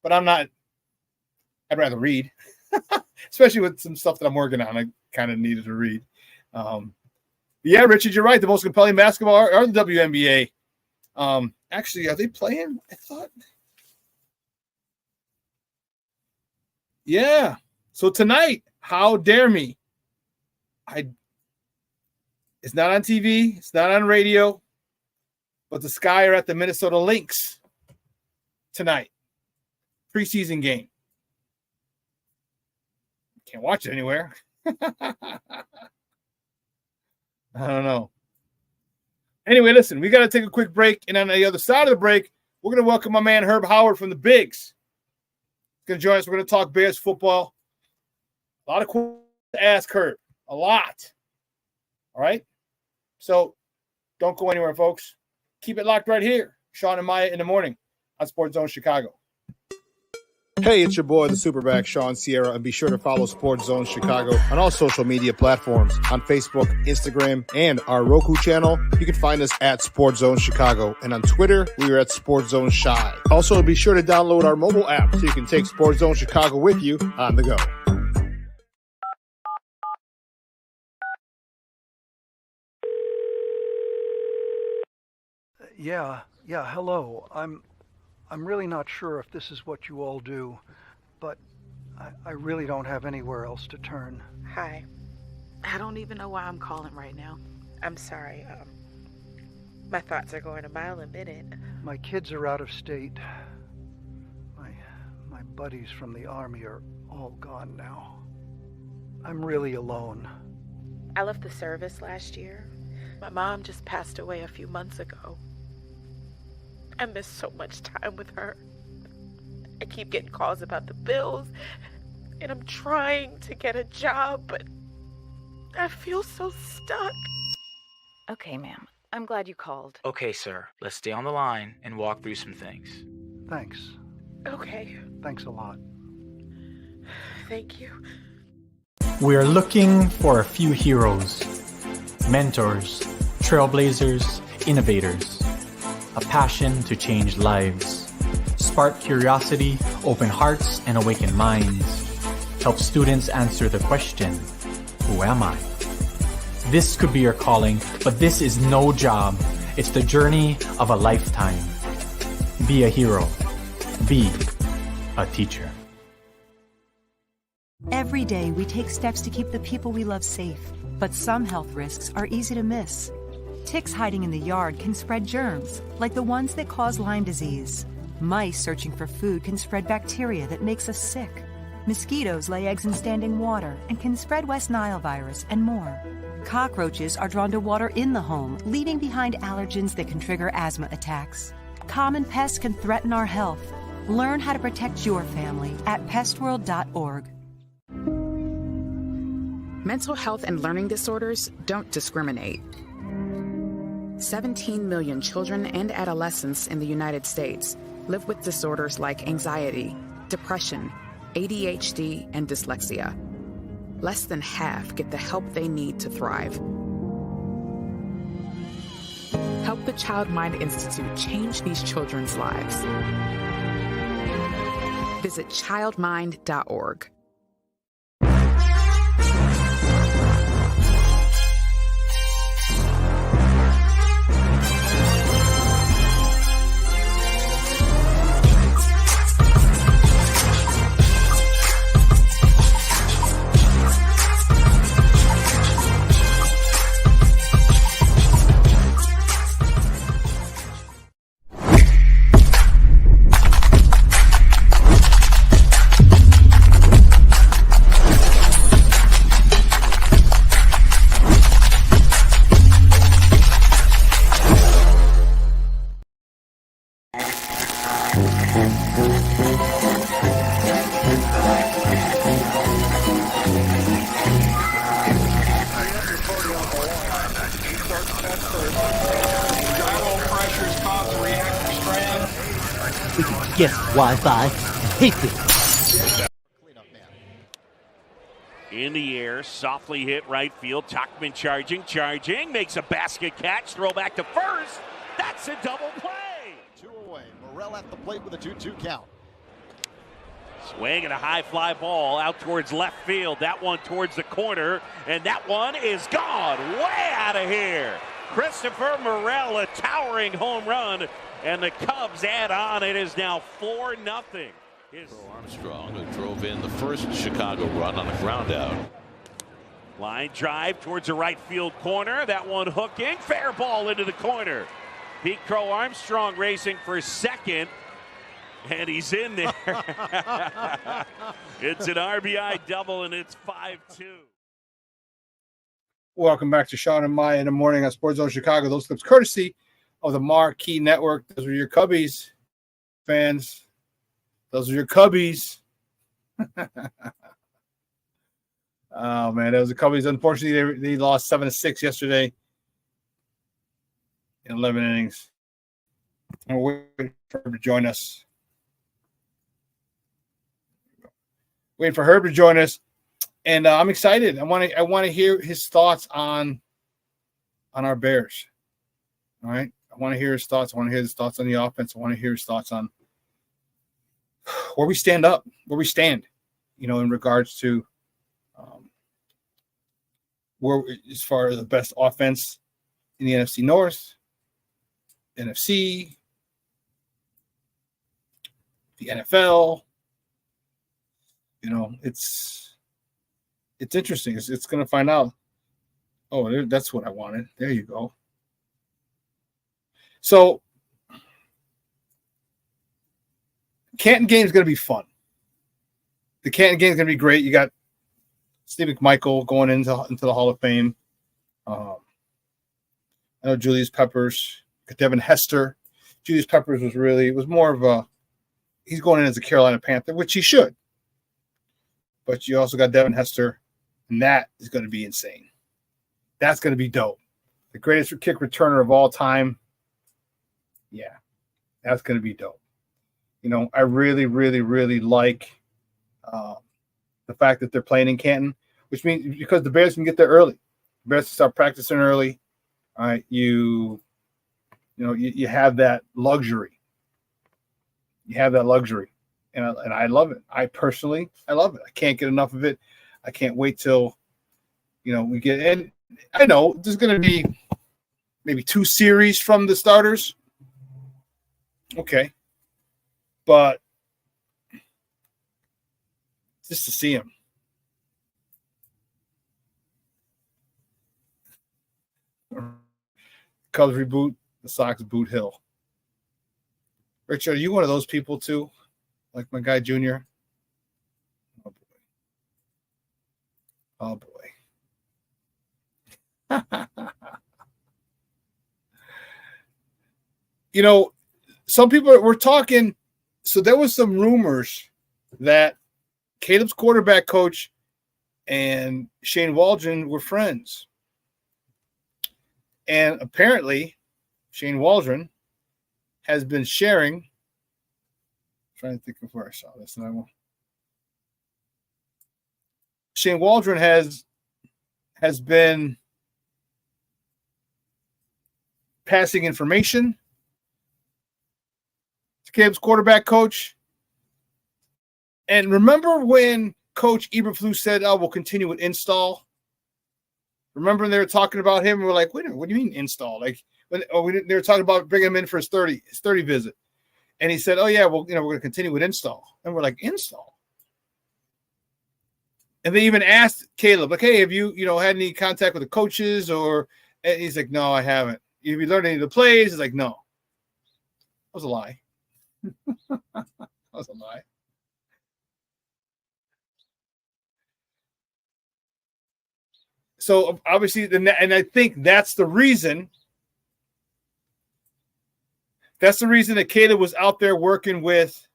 but I'm not. I'd rather read, especially with some stuff that I'm working on. I kind of needed to read. Yeah, Richard, you're right. The most compelling basketball are the WNBA. Actually, are they playing? I thought. Yeah. So tonight, how dare me? It's not on TV. It's not on radio. But the Sky are at the Minnesota Lynx tonight. Preseason game. Can't watch it anywhere. I don't know. Anyway, listen, we got to take a quick break. And on the other side of the break, we're going to welcome my man Herb Howard from the Bigs. He's going to join us. We're going to talk Bears football. A lot of questions to ask Herb. A lot. All right? So don't go anywhere, folks. Keep it locked right here. Shawn and Maya in the morning on Sports Zone Chicago. Hey, it's your boy, the SuperBack, Shawn Sierra, and be sure to follow Sports Zone Chicago on all social media platforms on Facebook, Instagram, and our Roku channel. You can find us at Sports Zone Chicago, and on Twitter, we are at Sports Zone Shy. Also, be sure to download our mobile app so you can take Sports Zone Chicago with you on the go. Yeah, hello. I'm really not sure if this is what you all do, but I really don't have anywhere else to turn. Hi. I don't even know why I'm calling right now. I'm sorry. My thoughts are going a mile a minute. My kids are out of state. My buddies from the Army are all gone now. I'm really alone. I left the service last year. My mom just passed away a few months ago. I miss so much time with her. I keep getting calls about the bills, and I'm trying to get a job, but I feel so stuck. Okay, ma'am. I'm glad you called. Okay, sir. Let's stay on the line and walk through some things. Thanks. Okay. Thanks a lot. Thank you. We're looking for a few heroes, mentors, trailblazers, innovators. A passion to change lives. Spark curiosity, open hearts, and awaken minds. Help students answer the question, who am I? This could be your calling, but this is no job. It's the journey of a lifetime. Be a hero. Be a teacher. Every day we take steps to keep the people we love safe, but some health risks are easy to miss. Ticks hiding in the yard can spread germs, like the ones that cause Lyme disease. Mice searching for food can spread bacteria that makes us sick. Mosquitoes lay eggs in standing water and can spread West Nile virus and more. Cockroaches are drawn to water in the home, leaving behind allergens that can trigger asthma attacks. Common pests can threaten our health. Learn how to protect your family at pestworld.org. Mental health and learning disorders don't discriminate. 17 million children and adolescents in the United States live with disorders like anxiety, depression, ADHD, and dyslexia. Less than half get the help they need to thrive. Help the Child Mind Institute change these children's lives. Visit childmind.org. Guess Wi-Fi. Hate this. In the air, softly hit right field. Tuckman charging, makes a basket catch, throw back to first. That's a double play. 2 away. Morrell at the plate with a 2-2 count. Swing and a high fly ball out towards left field. That one towards the corner, and that one is gone. Way out of here. Christopher Morrell, a towering home run, and the Cubs add on. It is now 4-0. Armstrong, who drove in the first Chicago run on a ground out. Line drive towards the right field corner. That one hooking. Fair ball into the corner. Pete Crow Armstrong racing for second. And he's in there. It's an RBI double, and it's 5-2. Welcome back to Shawn and Maya in the morning on Sports Zone Chicago. Those clips courtesy of the Marquee Network. Those are your Cubbies fans. Those are your Cubbies. Oh, man. That was the Cubbies. Unfortunately, they lost 7-6 yesterday in 11 innings. And we're waiting for Herb to join us. Waiting for Herb to join us. And I'm excited. I want to hear his thoughts on our Bears. All right? I want to hear his thoughts. I want to hear his thoughts on the offense. I want to hear his thoughts on where we stand, in regards to where, as far as the best offense in the NFC North, NFC, the NFL. It's interesting. It's going to find out. Oh, that's what I wanted. There you go. So, Canton game is going to be fun. The Canton game is going to be great. You got Steve McMichael going into the Hall of Fame. I know Julius Peppers, Devin Hester. Julius Peppers was more of a, he's going in as a Carolina Panther, which he should. But you also got Devin Hester, and that is going to be insane. That's going to be dope. The greatest kick returner of all time. Yeah, that's going to be dope. I really, really, really like the fact that they're playing in Canton, which means because the Bears can get there early. The Bears can start practicing early. All right, you have that luxury. You have that luxury, and I love it. I love it. I can't get enough of it. I can't wait till we get in. I know there's going to be maybe 2 series from the starters. Okay. But just to see him. Cubs reboot, the Sox boot Hill. Richard, are you one of those people too? Like my guy Junior? Oh boy. Some people were talking. So there was some rumors that Caleb's quarterback coach and Shane Waldron were friends. And apparently, Shane Waldron has been sharing. I'm trying to think of where I saw this. Shane Waldron has been passing information to Caleb's quarterback coach. And remember when Coach Eberflus said, "Oh, we'll continue with install"? Remember when they were talking about him? We're like, "Wait a minute, what do you mean install?" Like they were talking about bringing him in for his 30 visit, and he said, "Oh yeah, well, we're going to continue with install." And we're like, "Install?" And they even asked Caleb, like, "Hey, have you had any contact with the coaches?" And he's like, "No, I haven't." Have you learned any of the plays? He's like, "No." That was a lie. That was a lie. So obviously, and I think that's the reason. That's the reason that Caleb was out there working with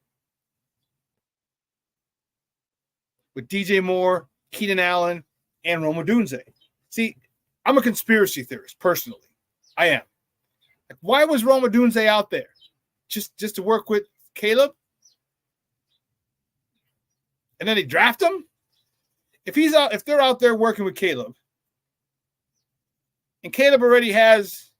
DJ Moore, Keenan Allen, and Rome Odunze. See, I'm a conspiracy theorist personally. I am. Like, why was Rome Odunze out there? Just to work with Caleb? and then they draft him. If they're out there working with Caleb, and Caleb already has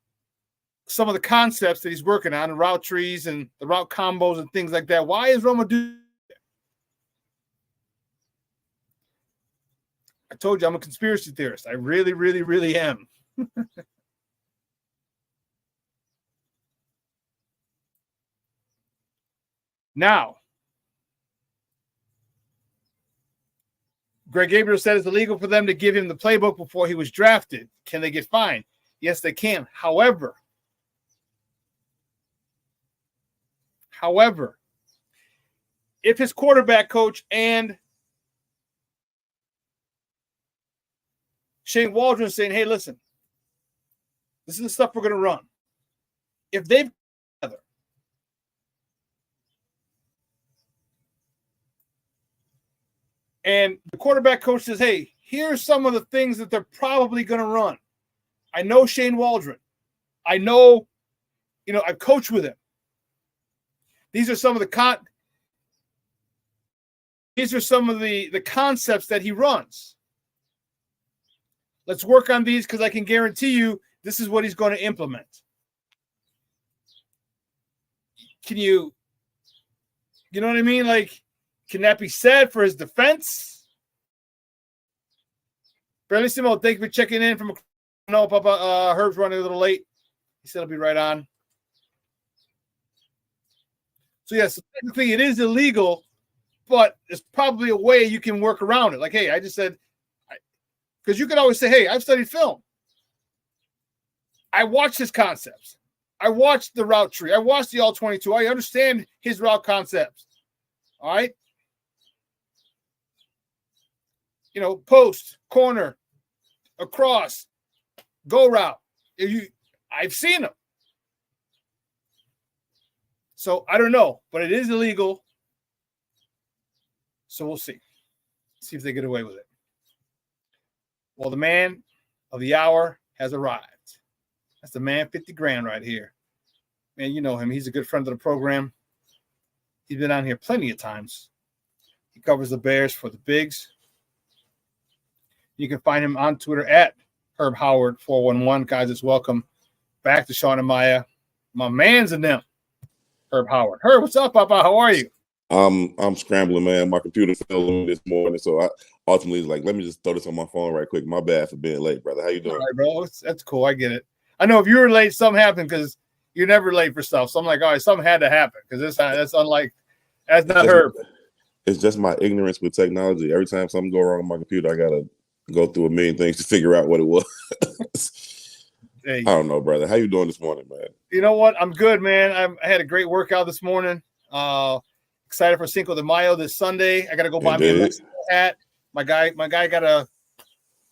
some of the concepts that he's working on, the route trees and the route combos and things like that, why is Roma doing that? I told you I'm a conspiracy theorist. I really, really, really am. Now, Greg Gabriel said it's illegal for them to give him the playbook before he was drafted. Can they get fined? Yes, they can. However, if his quarterback coach and Shane Waldron saying, hey, listen, this is the stuff we're going to run. If they've together, and the quarterback coach says, hey, here's some of the things that they're probably going to run. I know Shane Waldron. I know, I've coached with him. These are some of the concepts that he runs. Let's work on these because I can guarantee you this is what he's going to implement. Can you know what I mean? Like, can that be said for his defense? Bellissimo, thank you for checking in from. No, Papa. Herb's running a little late. He said he'll be right on. So yes, technically it is illegal, but there's probably a way you can work around it. Like, hey, I just said, because you could always say, hey, I've studied film. I watched his concepts. I watched the route tree. I watched the all-22. I understand his route concepts. All right. Post, corner, across, go route. I've seen them. So I don't know, but it is illegal. So we'll see. See if they get away with it. Well, the man of the hour has arrived. That's the man, 50 grand right here. Man, you know him. He's a good friend of the program. He's been on here plenty of times. He covers the Bears for the Bigs. You can find him on Twitter at Herb Howard 411. Guys, it's welcome back to Shawn and Maya. My man's in them. Herb Howard. Herb, what's up, Papa? How are you? I'm scrambling, man. My computer failed me this morning, so I ultimately was like, let me just throw this on my phone right quick. My bad for being late, brother. How you doing? All right, bro. That's cool. I get it. I know if you were late, something happened because you're never late for stuff. So I'm like, all right, something had to happen because that's unlike that's not Herb. It's just my ignorance with technology. Every time something go wrong on my computer, I gotta go through a million things to figure out what it was. Hey, I don't know, brother. How you doing this morning, man? You know what? I'm good, man. I had a great workout this morning. Excited for Cinco de Mayo this Sunday. I got to go buy me a Mexican hat. My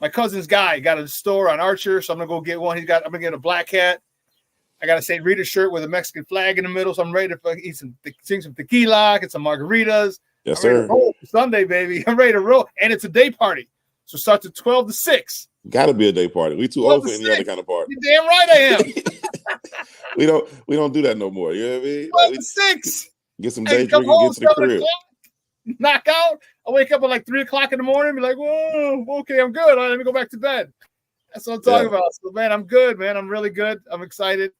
cousin's guy got a store on Archer, so I'm gonna go get one. I'm gonna get a black hat. I got a St. Rita shirt with a Mexican flag in the middle, so I'm ready to sing some tequila, get some margaritas. Yes, sir. Sunday, baby. I'm ready to roll, and it's a day party, so it starts at 12 to 6. Got to be a day party. We too old for any other kind of party. You're damn right I am. we don't do that no more. You know what I mean? 12 to 6. Get some day drinking, get to the crib. Knock out. I wake up at like 3 o'clock in the morning, be like, whoa, okay, I'm good. All right, let me go back to bed. That's what I'm talking about. So, man, I'm good, man. I'm really good. I'm excited.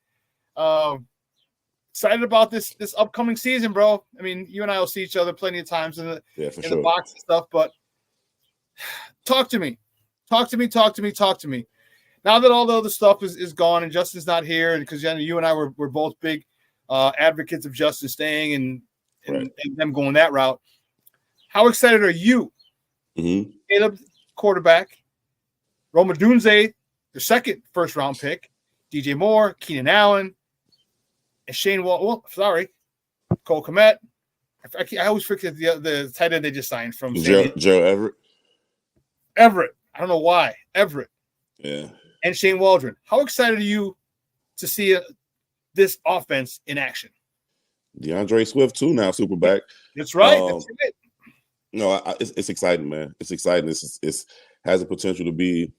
Excited about this upcoming season, bro. I mean, you and I will see each other plenty of times in the box and stuff, but talk to me. Talk to me. Now that all the other stuff is gone and Justin's not here, and because you and I were both big advocates of Justin staying and them going that route, how excited are you? Mm-hmm. Caleb, quarterback, Roma Dunze, the second first-round pick, DJ Moore, Keenan Allen, and Shane Cole Kmet. I always forget the tight end they just signed from Joe Everett. Everett. I don't know why. Everett. Yeah. And Shane Waldron. How excited are you to see this offense in action? DeAndre Swift too now, SuperBack. That's right. That's it. No, it's exciting, man. It's exciting. It has the potential to be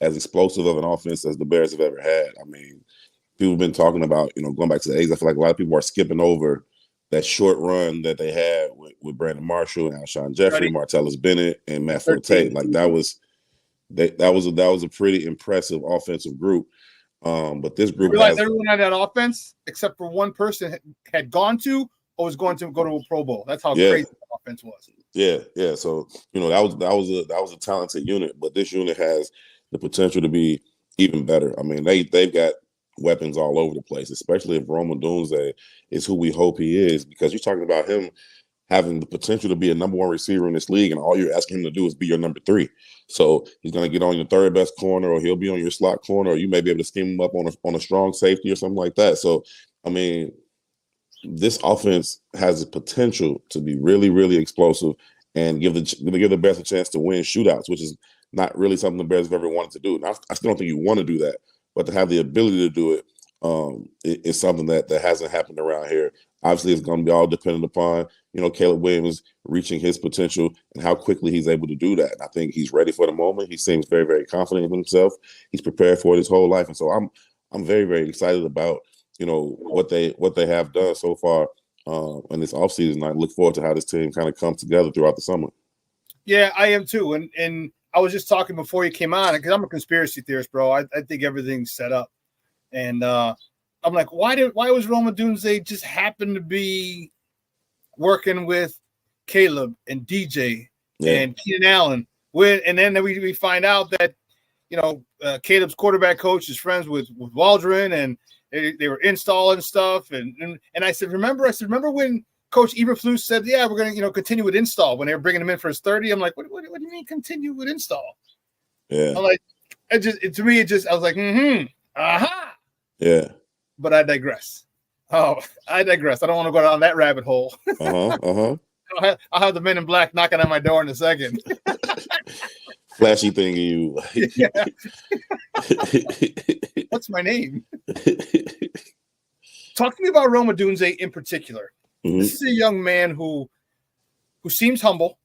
as explosive of an offense as the Bears have ever had. I mean, people have been talking about, going back to the A's. I feel like a lot of people are skipping over that short run that they had with Brandon Marshall and Alshon Jeffrey, Martellus Bennett, and Matt Forte. Like that was a pretty impressive offensive group. But this group realized everyone on that offense, except for one person, had gone to or was going to go to a Pro Bowl. That's how crazy the offense was. Yeah. So that was a talented unit, but this unit has the potential to be even better. I mean, they've got weapons all over the place, especially if Rome Odunze is who we hope he is, because you're talking about him having the potential to be a number 1 receiver in this league, and all you're asking him to do is be your number 3. So he's going to get on your third best corner, or he'll be on your slot corner, or you may be able to scheme him up on a strong safety or something like that. So, I mean, this offense has the potential to be really, really explosive and give the Bears a chance to win shootouts, which is not really something the Bears have ever wanted to do. Now, I still don't think you want to do that, but to have the ability to do it is something that hasn't happened around here. Obviously, it's going to be all dependent upon, Caleb Williams reaching his potential and how quickly he's able to do that. And I think he's ready for the moment. He seems very, very confident in himself. He's prepared for it his whole life. And so I'm very, very excited about, what they have done so far in this offseason. I look forward to how this team kind of comes together throughout the summer. Yeah, I am too. And I was just talking before you came on, because I'm a conspiracy theorist, bro. I think everything's set up. And I'm like, why was Rome Odunze just happen to be working with Caleb and DJ and Keenan Allen? And then we find out that, Caleb's quarterback coach is friends with Waldron, and they were installing stuff. And I said, remember when Coach Eberflus said, yeah, we're going to, continue with install when they were bringing him in for his 30. I'm like, what do you mean continue with install? Yeah. I'm like, I was like, aha. Yeah. But I digress. I digress. I don't want to go down that rabbit hole. I'll have the men in black knocking on my door in a second. Flashy thing you. What's my name? Talk to me about Rome Odunze in particular. Mm-hmm. This is a young man who seems humble,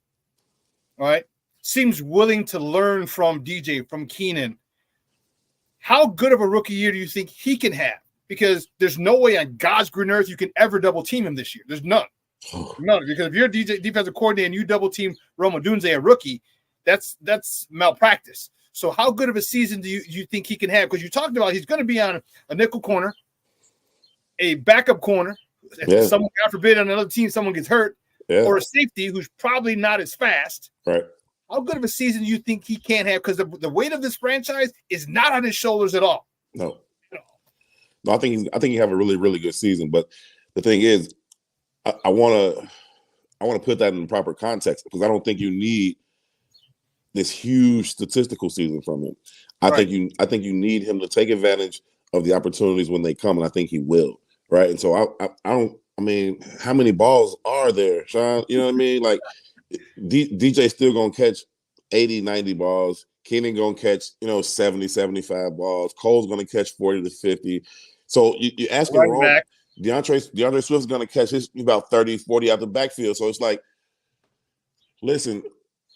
all right? Seems willing to learn from DJ, from Keenan. How good of a rookie year do you think he can have? Because there's no way on God's green earth you can ever double team him this year. There's none. None. Because if you're a defensive coordinator and you double team Rome Odunze, a rookie, that's malpractice. So how good of a season do you think he can have? Because you talked about he's going to be on a nickel corner, a backup corner. If someone, God forbid, on another team, someone gets hurt, or a safety who's probably not as fast. Right. How good of a season do you think he can have? Because the weight of this franchise is not on his shoulders at all. No, I think he have a really, really good season. But the thing is, I want to put that in the proper context, because I don't think you need this huge statistical season from him. I think you need him to take advantage of the opportunities when they come, and I think he will. Right. And so I mean, how many balls are there, Shawn? You know what I mean? Like DJ still gonna catch 80, 90 balls. Keenan gonna catch, 70, 75 balls. Cole's gonna catch 40 to 50. So you're asking Rome, DeAndre Swift's gonna catch his about 30, 40 out the backfield. So it's like, listen,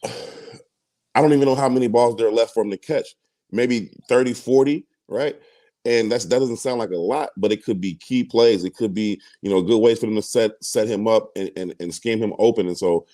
I don't even know how many balls there are left for him to catch. Maybe 30, 40, right? And that doesn't sound like a lot, but it could be key plays. It could be, good ways for them to set him up and scheme him open. And so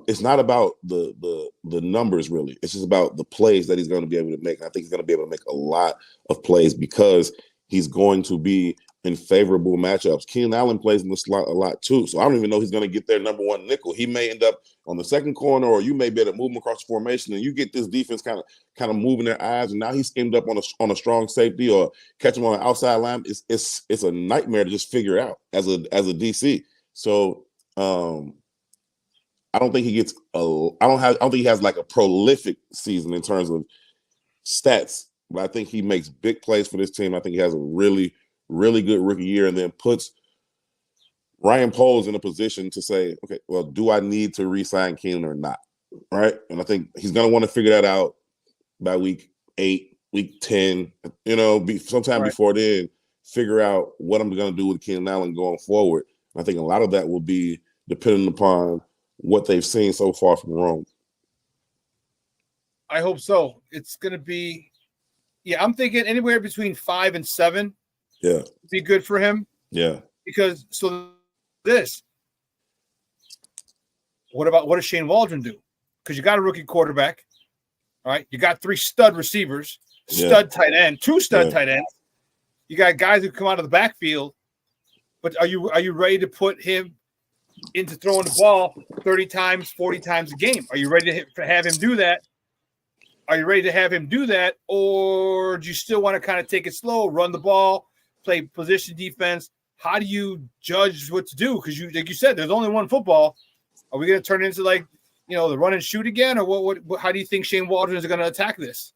it's not about the numbers, really. It's just about the plays that he's going to be able to make. And I think he's going to be able to make a lot of plays because he's going to be in favorable matchups. Keenan Allen plays in the slot a lot too. So I don't even know he's going to get their number one nickel. He may end up on the second corner, or you may be able to move him across the formation, and you get this defense kind of moving their eyes. And now he's schemed up on a strong safety or catch him on an outside line. It's a nightmare to just figure out as a DC. So I don't think he gets I don't think he has like a prolific season in terms of stats, but I think he makes big plays for this team. I think he has a really, really good rookie year, and then puts Ryan Poles in a position to say, okay, well, do I need to re-sign Keenan or not? Right? And I think he's going to want to figure that out by week 8, week 10, sometime before then, figure out what I'm going to do with Keenan Allen going forward. And I think a lot of that will be dependent upon what they've seen so far from Rome. I hope so. It's going to be, I'm thinking anywhere between 5 and 7. Yeah. Be good for him. Yeah. Because so this. What does Shane Waldron do? Because you got a rookie quarterback, all right? You got 3 stud receivers, stud tight end, 2 stud tight ends. You got guys who come out of the backfield, but are you ready to put him into throwing the ball 30 times, 40 times a game? Are you ready to have him do that? Are you ready to have him do that, or do you still want to kind of take it slow, run the ball, play position defense? How do you judge what to do? Because like you said, there's only one football. Are we going to turn it into the run and shoot again, or what? How do you think Shane Waldron is going to attack this?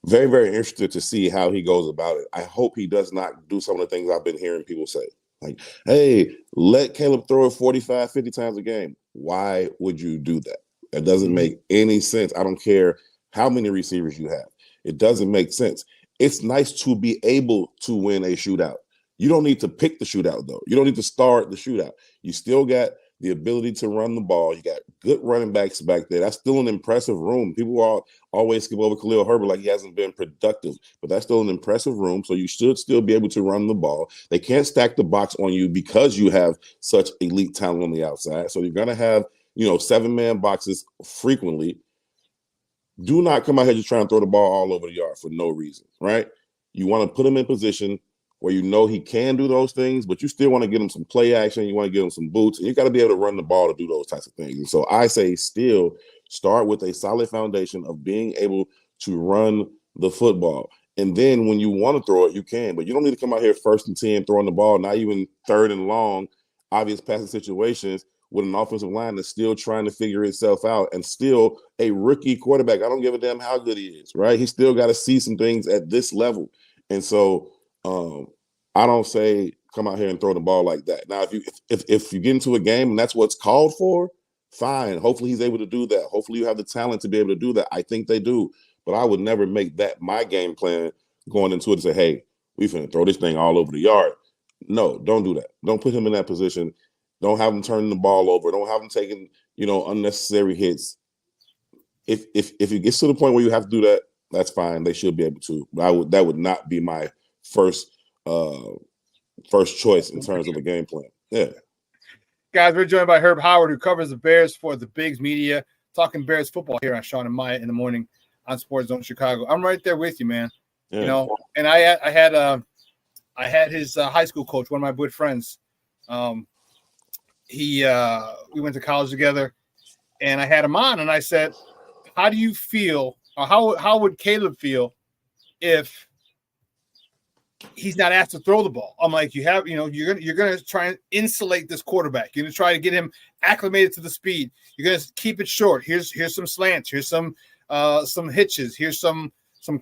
Very, very interested to see how he goes about it. I hope he does not do some of the things I've been hearing people say. Like, hey, let Caleb throw it 45, 50 times a game. Why would you do that? It doesn't make any sense. I don't care how many receivers you have. It doesn't make sense. It's nice to be able to win a shootout. You don't need to pick the shootout, though. You don't need to start the shootout. You still got the ability to run the ball. You got good running backs back there. That's still an impressive room. People always skip over Khalil Herbert like he hasn't been productive, but that's still an impressive room. So you should still be able to run the ball. They can't stack the box on you because you have such elite talent on the outside. So you're going to have, 7-man boxes frequently. Do not come out here just trying to throw the ball all over the yard for no reason, right? You want to put him in position where he can do those things, but you still want to get him some play action. You want to give him some boots, and you got to be able to run the ball to do those types of things. And so I say still start with a solid foundation of being able to run the football. And then when you want to throw it, you can, but you don't need to come out here 1st and 10 throwing the ball, not even 3rd and long, obvious passing situations with an offensive line that's still trying to figure itself out, and still a rookie quarterback. I don't give a damn how good he is, right? He still got to see some things at this level. And so I don't say come out here and throw the ball like that. Now, if you get into a game and that's what's called for, fine. Hopefully he's able to do that. Hopefully you have the talent to be able to do that. I think they do. But I would never make that my game plan going into it and say, hey, we finna throw this thing all over the yard. No, don't do that. Don't put him in that position. Don't have him turning the ball over. Don't have him taking, unnecessary hits. If it gets to the point where you have to do that, that's fine. They should be able to. But that would not be my first choice in terms of a game plan. Yeah. Guys, we're joined by Herb Howard, who covers the Bears for the Bigs Media, talking Bears football here on Shawn and Maya in the morning on Sports Zone Chicago. I'm right there with you, man. Yeah. And I had his high school coach, one of my good friends. We went to college together, and I had him on, and I said, how do you feel, or how would Caleb feel if he's not asked to throw the ball? I'm like, you're gonna try and insulate this quarterback. You're gonna try to get him acclimated to the speed. You're gonna keep it short. Here's some slants. Here's some hitches. Here's some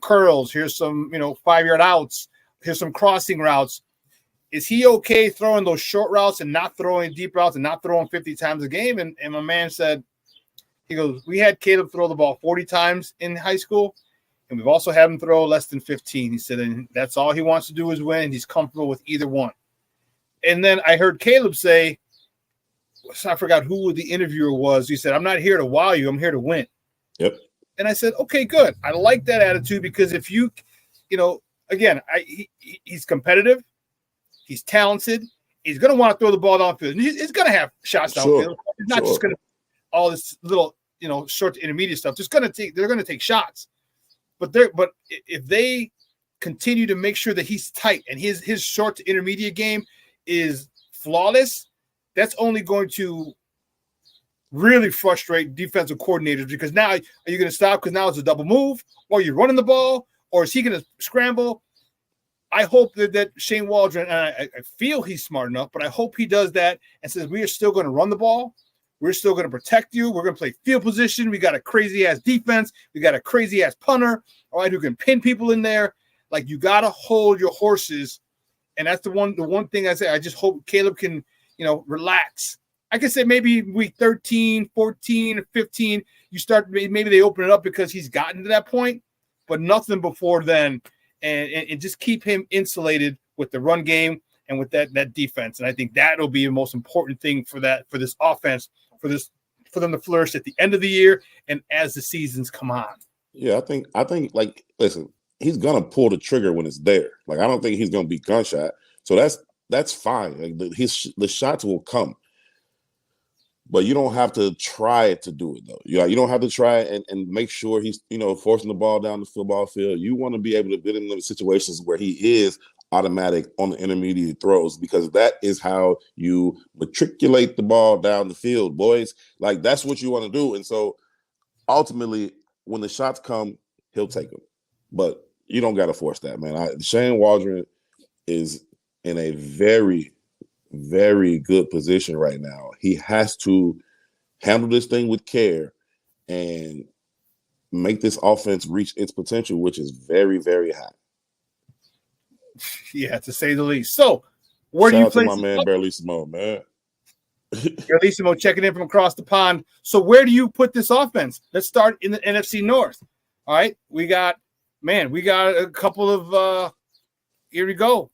curls. Here's some 5-yard outs. Here's some crossing routes. Is he okay throwing those short routes and not throwing deep routes and not throwing 50 times a game? And my man said, he goes, we had Caleb throw the ball 40 times in high school, and we've also had him throw less than 15. He said, and that's all he wants to do is win, and he's comfortable with either one. And then I heard Caleb say, I forgot who the interviewer was. He said, I'm not here to wow you. I'm here to win. Yep. And I said, okay, good. I like that attitude, because if again, he's competitive. He's talented. He's going to want to throw the ball downfield. He's going to have shots downfield. He's not just going to all this little, short to intermediate stuff. They're going to take shots. But if they continue to make sure that he's tight and his short to intermediate game is flawless, that's only going to really frustrate defensive coordinators, because now are you going to stop because now it's a double move, or you're running the ball, or is he going to scramble? I hope that Shane Waldron, and I feel he's smart enough, but I hope he does that and says, we are still going to run the ball. We're still going to protect you. We're going to play field position. We got a crazy-ass defense. We got a crazy-ass punter, all right, who can pin people in there. Like, you got to hold your horses, and that's the one thing I say. I just hope Caleb can, relax. I can say maybe week 13, 14, 15, you start, maybe they open it up because he's gotten to that point, but nothing before then. And just keep him insulated with the run game and with that defense. And I think that'll be the most important thing for this offense, for them to flourish at the end of the year and as the seasons come on. Yeah, I think like, listen, he's gonna pull the trigger when it's there. Like, I don't think he's gonna be gunshot. So that's that's fine. Like the shots will come. But you don't have to try to do it, though. You don't have to try and make sure he's, forcing the ball down the football field. You want to be able to get in those situations where he is automatic on the intermediate throws, because that is how you matriculate the ball down the field, boys. Like, that's what you want to do. And so, ultimately, when the shots come, he'll take them. But you don't got to force that, man. Shane Waldron is in a very, very good position right now. He has to handle this thing with care and make this offense reach its potential, which is very, very high. Yeah, to say the least. So, where do you place my man Barlissimo, man? Barlissimo checking in from across the pond. So, where do you put this offense? Let's start in the NFC North. All right, we got a couple of here we go.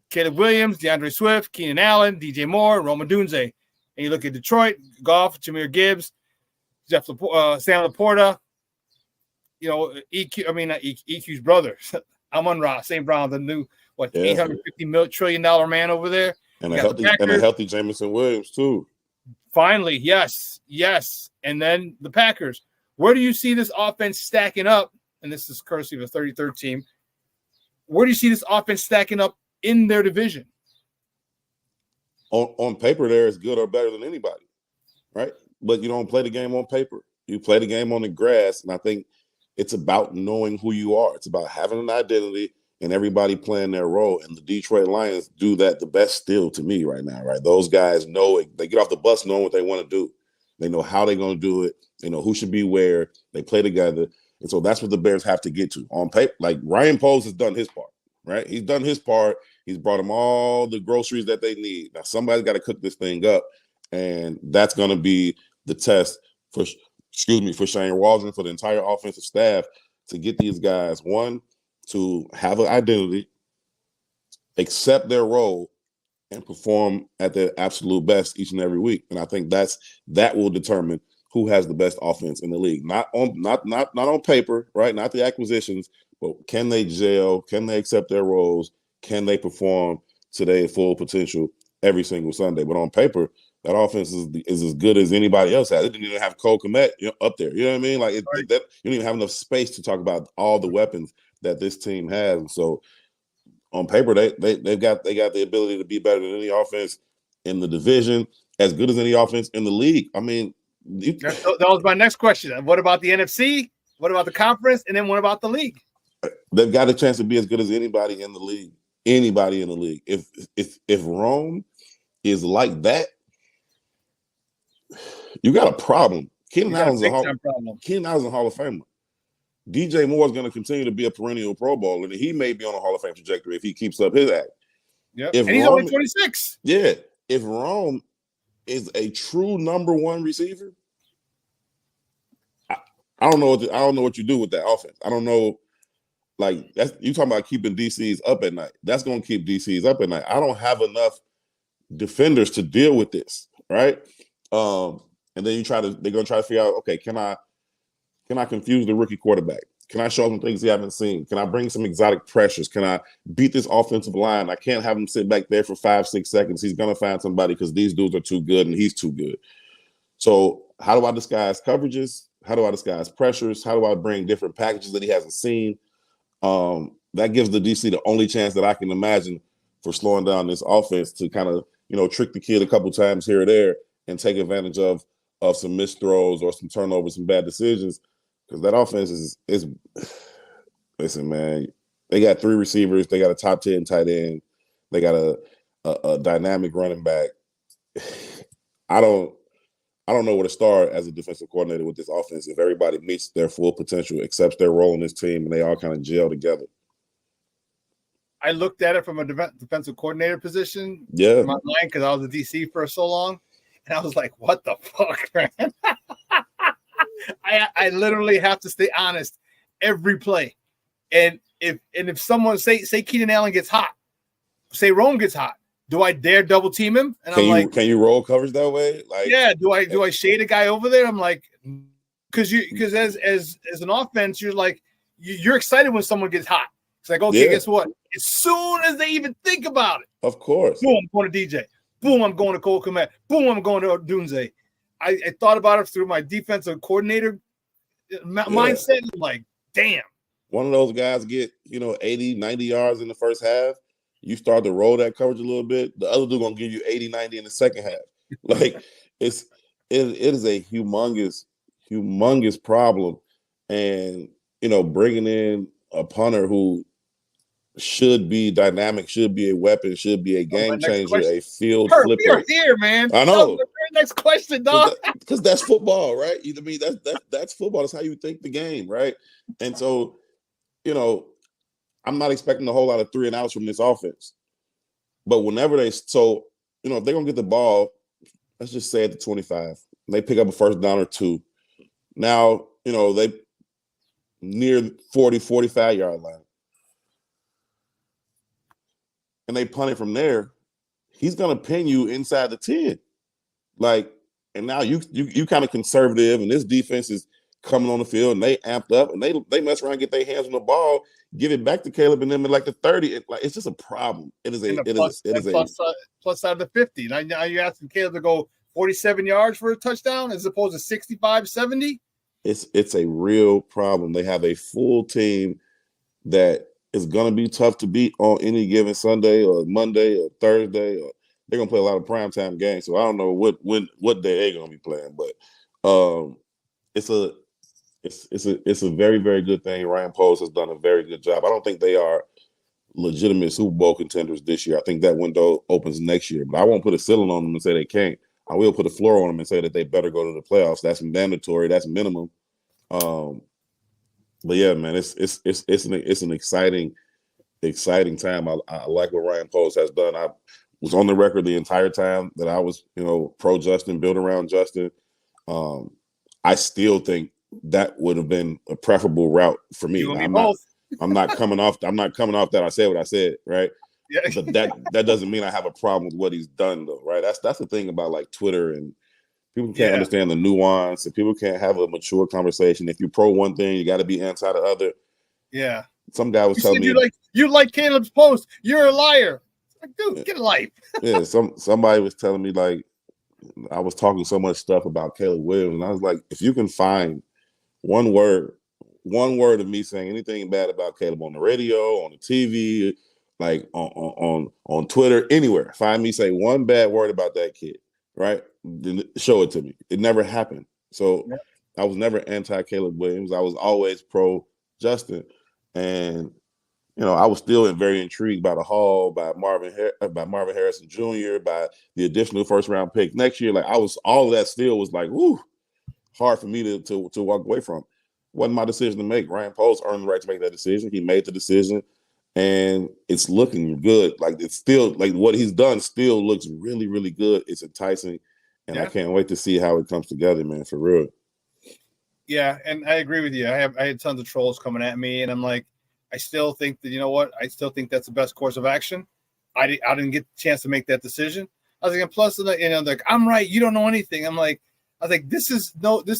Caleb Williams, DeAndre Swift, Keenan Allen, DJ Moore, Rome Odunze. And you look at Detroit, Goff, Jahmyr Gibbs, Sam Laporta, EQ's brother, Amon-Ra, St. Brown, the new, $850 trillion man over there. And a healthy Jameson Williams, too. Finally, yes. And then the Packers. Where do you see this offense stacking up? And this is courtesy of the 33rd team. Where do you see this offense stacking up in their division? On paper, they're as good or better than anybody, right? But you don't play the game on paper. You play the game on the grass, and I think it's about knowing who you are. It's about having an identity and everybody playing their role. And the Detroit Lions do that the best still to me right now, right? Those guys know it. They get off the bus knowing what they want to do. They know how they're going to do it. They know who should be where. They play together. And so that's what the Bears have to get to. On paper, like Ryan Poles has done his part, right? He's done his part. He's brought them all the groceries that they need. Now, somebody's got to cook this thing up, and that's going to be the test for Shane Waldron, for the entire offensive staff, to get these guys, one, to have an identity, accept their role, and perform at their absolute best each and every week. And I think that will determine who has the best offense in the league. Not on paper, right? Not the acquisitions, but can they gel? Can they accept their roles? Can they perform to their full potential every single Sunday? But on paper, that offense is as good as anybody else has. It didn't even have Cole Kmet up there. You know what I mean? Like you don't even have enough space to talk about all the weapons that this team has. And so on paper, they've got the ability to be better than any offense in the division, as good as any offense in the league. I mean, that was my next question. What about the NFC? What about the conference? And then what about the league? They've got a chance to be as good as anybody in the league. Anybody in the league. If Rome is like that, you got a problem. Keenan Allen's a Hall of Famer. DJ Moore is going to continue to be a perennial Pro Bowler, and he may be on a Hall of Fame trajectory if he keeps up his act. Yeah, and he's only 26. Yeah, if Rome is a true number one receiver, I don't know what you do with that offense. I don't know. Like, you talking about keeping DCs up at night. That's going to keep DCs up at night. I don't have enough defenders to deal with this, right? And then they're going to try to figure out, okay, can I confuse the rookie quarterback? Can I show them things he haven't seen? Can I bring some exotic pressures? Can I beat this offensive line? I can't have him sit back there for 5-6 seconds. He's going to find somebody because these dudes are too good and he's too good. So how do I disguise coverages? How do I disguise pressures? How do I bring different packages that he hasn't seen? That gives the DC the only chance that I can imagine for slowing down this offense to kind of, trick the kid a couple times here or there and take advantage of some missed throws or some turnovers, some bad decisions. Because that offense is listen, man, they got 3 receivers. They got a top 10 tight end. They got a dynamic running back. I don't know where to start as a defensive coordinator with this offense if everybody meets their full potential, accepts their role in this team, and they all kind of gel together. I looked at it from a defensive coordinator position. Yeah. In my mind, because I was a DC for so long. And I was like, what the fuck, man? I literally have to stay honest every play. And if someone say Keenan Allen gets hot, say Rome gets hot, do I dare double team him? And can you roll coverage that way? Like, yeah. Do I shade a guy over there? I'm like, because as an offense, you're like, you're excited when someone gets hot. It's like, okay, guess what? As soon as they even think about it, of course, boom, I'm going to DJ. Boom, I'm going to Cole Kmet. Boom, I'm going to Dunze. I thought about it through my defensive coordinator mindset. I'm like, damn. One of those guys get, 80, 90 yards in the first half. You start to roll that coverage a little bit. The other dude going to give you 80, 90 in the second half. Like, it is a humongous problem. And, bringing in a punter who should be dynamic, should be a weapon, should be a game changer, a field flipper. We are here, man. I know. Next question, dog. Because that's football, right? I mean, that's football. That's how you think the game, right? And so, I'm not expecting a whole lot of 3 and outs from this offense. But whenever if they're going to get the ball, let's just say at the 25, they pick up a first down or 2. Now, they near 40, 45-yard line. And they punt it from there, he's going to pin you inside the 10. And now you kind of conservative, and this defense is coming on the field, and they amped up, and they mess around, get their hands on the ball, give it back to Caleb and them in the 30. It's just a problem. It is plus side of the 50. Now you're asking Caleb to go 47 yards for a touchdown as opposed to 65, 70. It's a real problem. They have a full team that is going to be tough to beat on any given Sunday or Monday or Thursday. Or they're going to play a lot of primetime games. So I don't know what day they're going to be playing, but it's a very, very good thing. Ryan Poles has done a very good job. I don't think they are legitimate Super Bowl contenders this year. I think that window opens next year, but I won't put a ceiling on them and say they can't. I will put a floor on them and say that they better go to the playoffs. That's mandatory. That's minimum. But yeah, man, it's an exciting time. I like what Ryan Poles has done. I was on the record the entire time that I was, pro Justin, built around Justin. I still think that would have been a preferable route for me. I'm not coming off that I said what I said, right? Yeah. But that doesn't mean I have a problem with what he's done, though, right? That's the thing about Twitter, and people can't understand the nuance, and people can't have a mature conversation. If you pro one thing, you got to be anti the other. Yeah. Some guy was telling me you like Caleb's post. You're a liar. Like, dude, get a life. Yeah. Somebody was telling me I was talking so much stuff about Caleb Williams, and I was like, if you can find one word of me saying anything bad about Caleb on the radio, on the TV, on Twitter, anywhere, find me say one bad word about that kid, right? Then show it to me. It never happened. So I was never anti-Caleb Williams. I was always pro Justin. And, I was still very intrigued by the haul, by Marvin Harrison Jr., by the additional first-round pick next year. All of that still was woo, hard for me to walk away from. Wasn't my decision to make. Ryan Poles earned the right to make that decision. He made the decision, and it's looking good. It's still what he's done still looks really, really good. It's enticing, and I can't wait to see how it comes together, man, for real. Yeah, and I agree with you. I had tons of trolls coming at me, and I'm like, I still think that I still think that's the best course of action. I didn't get the chance to make that decision. I was like, plus, I'm right. You don't know anything. I was like, this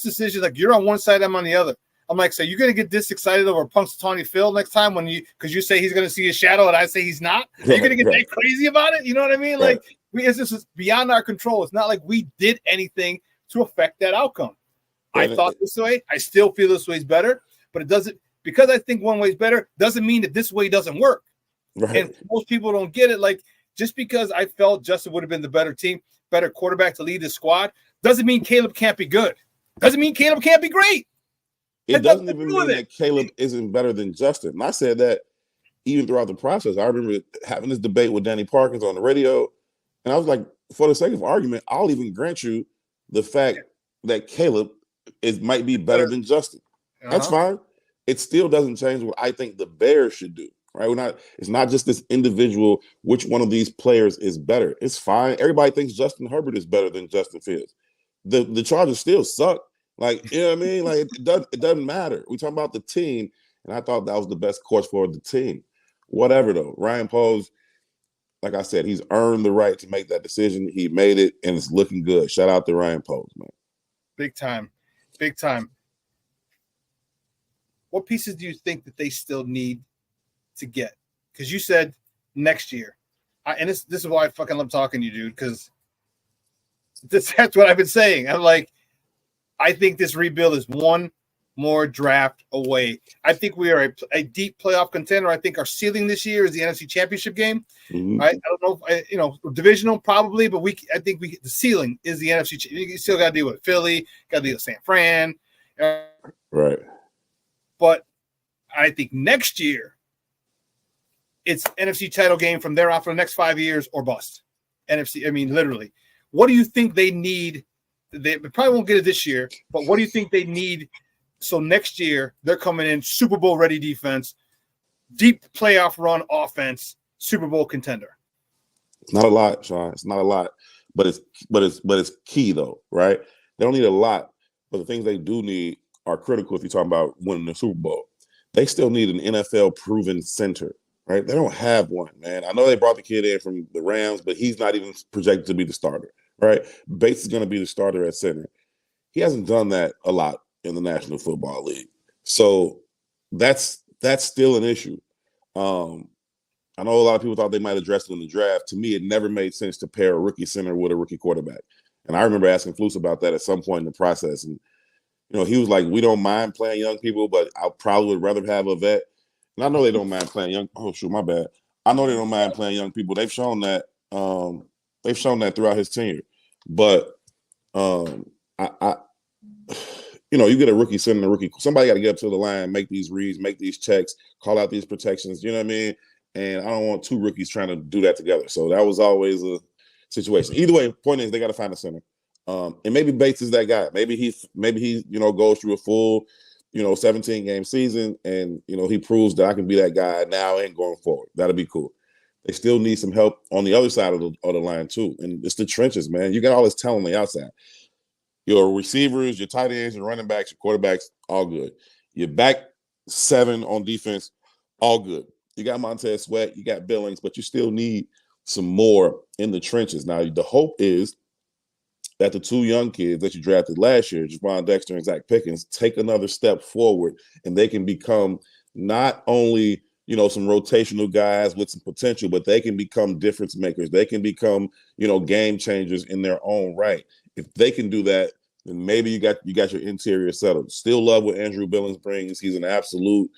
decision, you're on one side, I'm on the other. I'm like, so you're gonna get this excited over Punxsutawney Phil next time because you say he's gonna see his shadow and I say he's not? Are you gonna get that crazy about it? You know what I mean? Right. It's just beyond our control. It's not like we did anything to affect that outcome. I thought this way. I still feel this way is better, but it doesn't, because I think one way is better doesn't mean that this way doesn't work. Right. And most people don't get it. Just because I felt Justin would have been the better quarterback to lead the squad, doesn't mean Caleb can't be good. Doesn't mean Caleb can't be great. It doesn't even mean that Caleb isn't better than Justin. And I said that even throughout the process. I remember having this debate with Danny Parkins on the radio, and I was like, for the sake of argument, I'll even grant you the fact that Caleb might be better than Justin. That's fine. It still doesn't change what I think the Bears should do, right? It's not just this individual, which one of these players is better. It's fine. Everybody thinks Justin Herbert is better than Justin Fields. The Chargers still suck. You know what I mean? It doesn't matter. We talking about the team, and I thought that was the best course for the team. Whatever, though. Ryan Poles, like I said, he's earned the right to make that decision. He made it, and it's looking good. Shout out to Ryan Poles, man. Big time. Big time. What pieces do you think that they still need to get? Because you said next year. And this is why I fucking love talking to you, dude, because that's what I've been saying. I'm like, I think this rebuild is one more draft away. I think we are a deep playoff contender. I think our ceiling this year is the NFC Championship game. Mm-hmm. I don't know, divisional probably, but I think the ceiling is the NFC. You still got to deal with Philly, got to deal with San Fran, right? But I think next year it's NFC title game from there on for the next 5 years or bust. NFC, I mean, literally. What do you think they need? They probably won't get it this year, but what do you think they need? So next year they're coming in Super Bowl ready defense, deep playoff run offense, Super Bowl contender. It's not a lot, Shawn. It's not a lot, but it's key though, right? They don't need a lot, but the things they do need are critical if you're talking about winning the Super Bowl. They still need an NFL proven center, right? They don't have one, man. I know they brought the kid in from the Rams, but he's not even projected to be the starter, right? Bates is going to be the starter at center. He hasn't done that a lot in the National Football League. So that's still an issue. I know a lot of people thought they might address it in the draft. To me, it never made sense to pair a rookie center with a rookie quarterback. And I remember asking Flus about that at some point in the process. And, he was like, we don't mind playing young people, but I probably would rather have a vet. And I know they don't mind playing young. Oh, shoot, my bad. I know they don't mind playing young people. They've shown that. They've shown that throughout his tenure. But you get a rookie center, a rookie. Somebody got to get up to the line, make these reads, make these checks, call out these protections. You know what I mean? And I don't want two rookies trying to do that together. So that was always a situation. Either way, point is they got to find a center. And maybe Bates is that guy. Maybe he goes through a full 17-game season, and he proves that I can be that guy now and going forward. That'll be cool. They still need some help on the other side of the line too, and it's the trenches, man. You got all this talent on the outside. Your receivers, your tight ends, your running backs, your quarterbacks, all good. Your back seven on defense, all good. You got Montez Sweat, you got Billings, but you still need some more in the trenches. Now, the hope is that the two young kids that you drafted last year, Gervon Dexter and Zach Pickens, take another step forward, and they can become not only some rotational guys with some potential, but they can become difference makers. They can become game changers in their own right. If they can do that, then maybe you got your interior settled. Still love what Andrew Billings brings. He's an absolute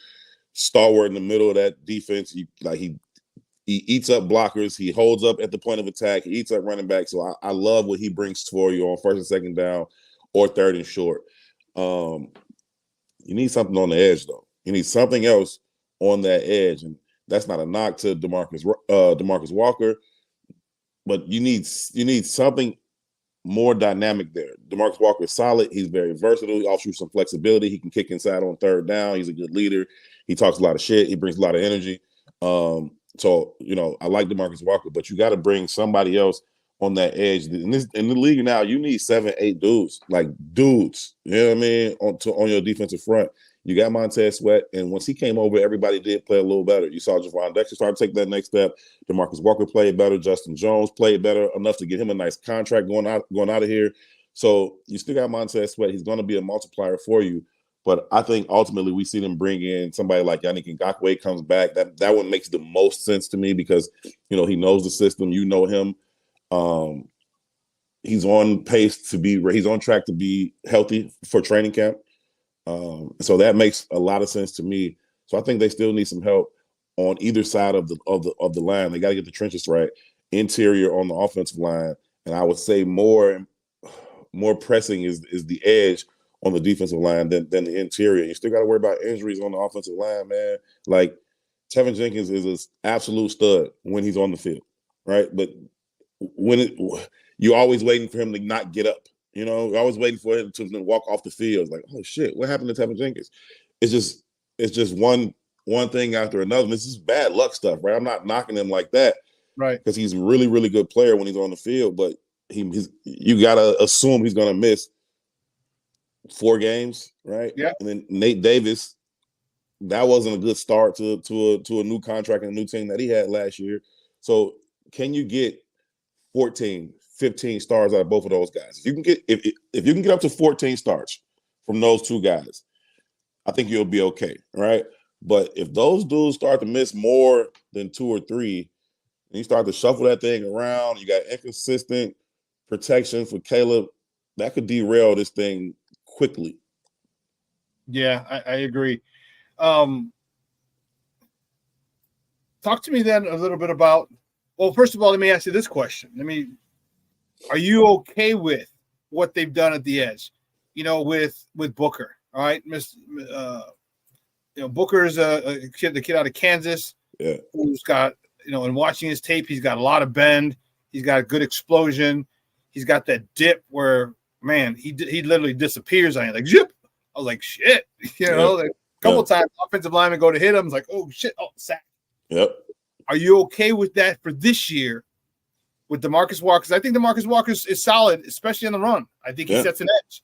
stalwart in the middle of that defense. He eats up blockers. He holds up at the point of attack. He eats up running back. So I love what he brings for you on first and second down or third and short. You need something on the edge, though. You need something else on that edge. And that's not a knock to DeMarcus Walker, but you need something more dynamic there. DeMarcus Walker is solid. He's very versatile. He offers you some flexibility. He can kick inside on third down. He's a good leader. He talks a lot of shit. He brings a lot of energy. So I like DeMarcus Walker, but you got to bring somebody else on that edge. In the league now, you need 7-8 dudes, like dudes. You know what I mean? On your defensive front. You got Montez Sweat, and once he came over, everybody did play a little better. You saw Gervon Dexter start to take that next step. DeMarcus Walker played better. Justin Jones played better enough to get him a nice contract going out of here. So you still got Montez Sweat. He's going to be a multiplier for you. But I think ultimately we see them bring in somebody like Yannick Ngakoue comes back. That one makes the most sense to me because, he knows the system. You know him. He's on he's on track to be healthy for training camp. So that makes a lot of sense to me. So I think they still need some help on either side of the line. They got to get the trenches right, interior on the offensive line, and I would say more pressing is the edge on the defensive line than the interior. You still got to worry about injuries on the offensive line, man. Like Tevin Jenkins is an absolute stud when he's on the field, right? But you're always waiting for him to not get up. You're always waiting for him to walk off the field. It's like, oh shit, what happened to Tevin Jenkins? It's just one thing after another. And this is bad luck stuff, right? I'm not knocking him like that, right? Because he's a really, really good player when he's on the field. But you gotta assume he's gonna miss 4 games, right? Yeah. And then Nate Davis, that wasn't a good start to a new contract and a new team that he had last year. So can you get 14, 15 stars out of both of those guys? If you can get up to 14 starts from those two guys, I think you'll be okay, right? But if those dudes start to miss more than 2 or 3, and you start to shuffle that thing around, you got inconsistent protection for Caleb, that could derail this thing quickly. Yeah, I agree. Talk to me then a little bit about, well, first of all, let me ask you this question. Are you okay with what they've done at the edge? With Booker, all right? Booker is the kid out of Kansas, who's got, in watching his tape, he's got a lot of bend. He's got a good explosion. He's got that dip where, man, he literally disappears on you, like, zip. I was like, shit, like a couple times offensive linemen go to hit him. It's like, oh, shit, sack. Yep. Are you okay with that for this year with DeMarcus Walker? Because I think DeMarcus Walker is solid, especially on the run. I think he sets an edge.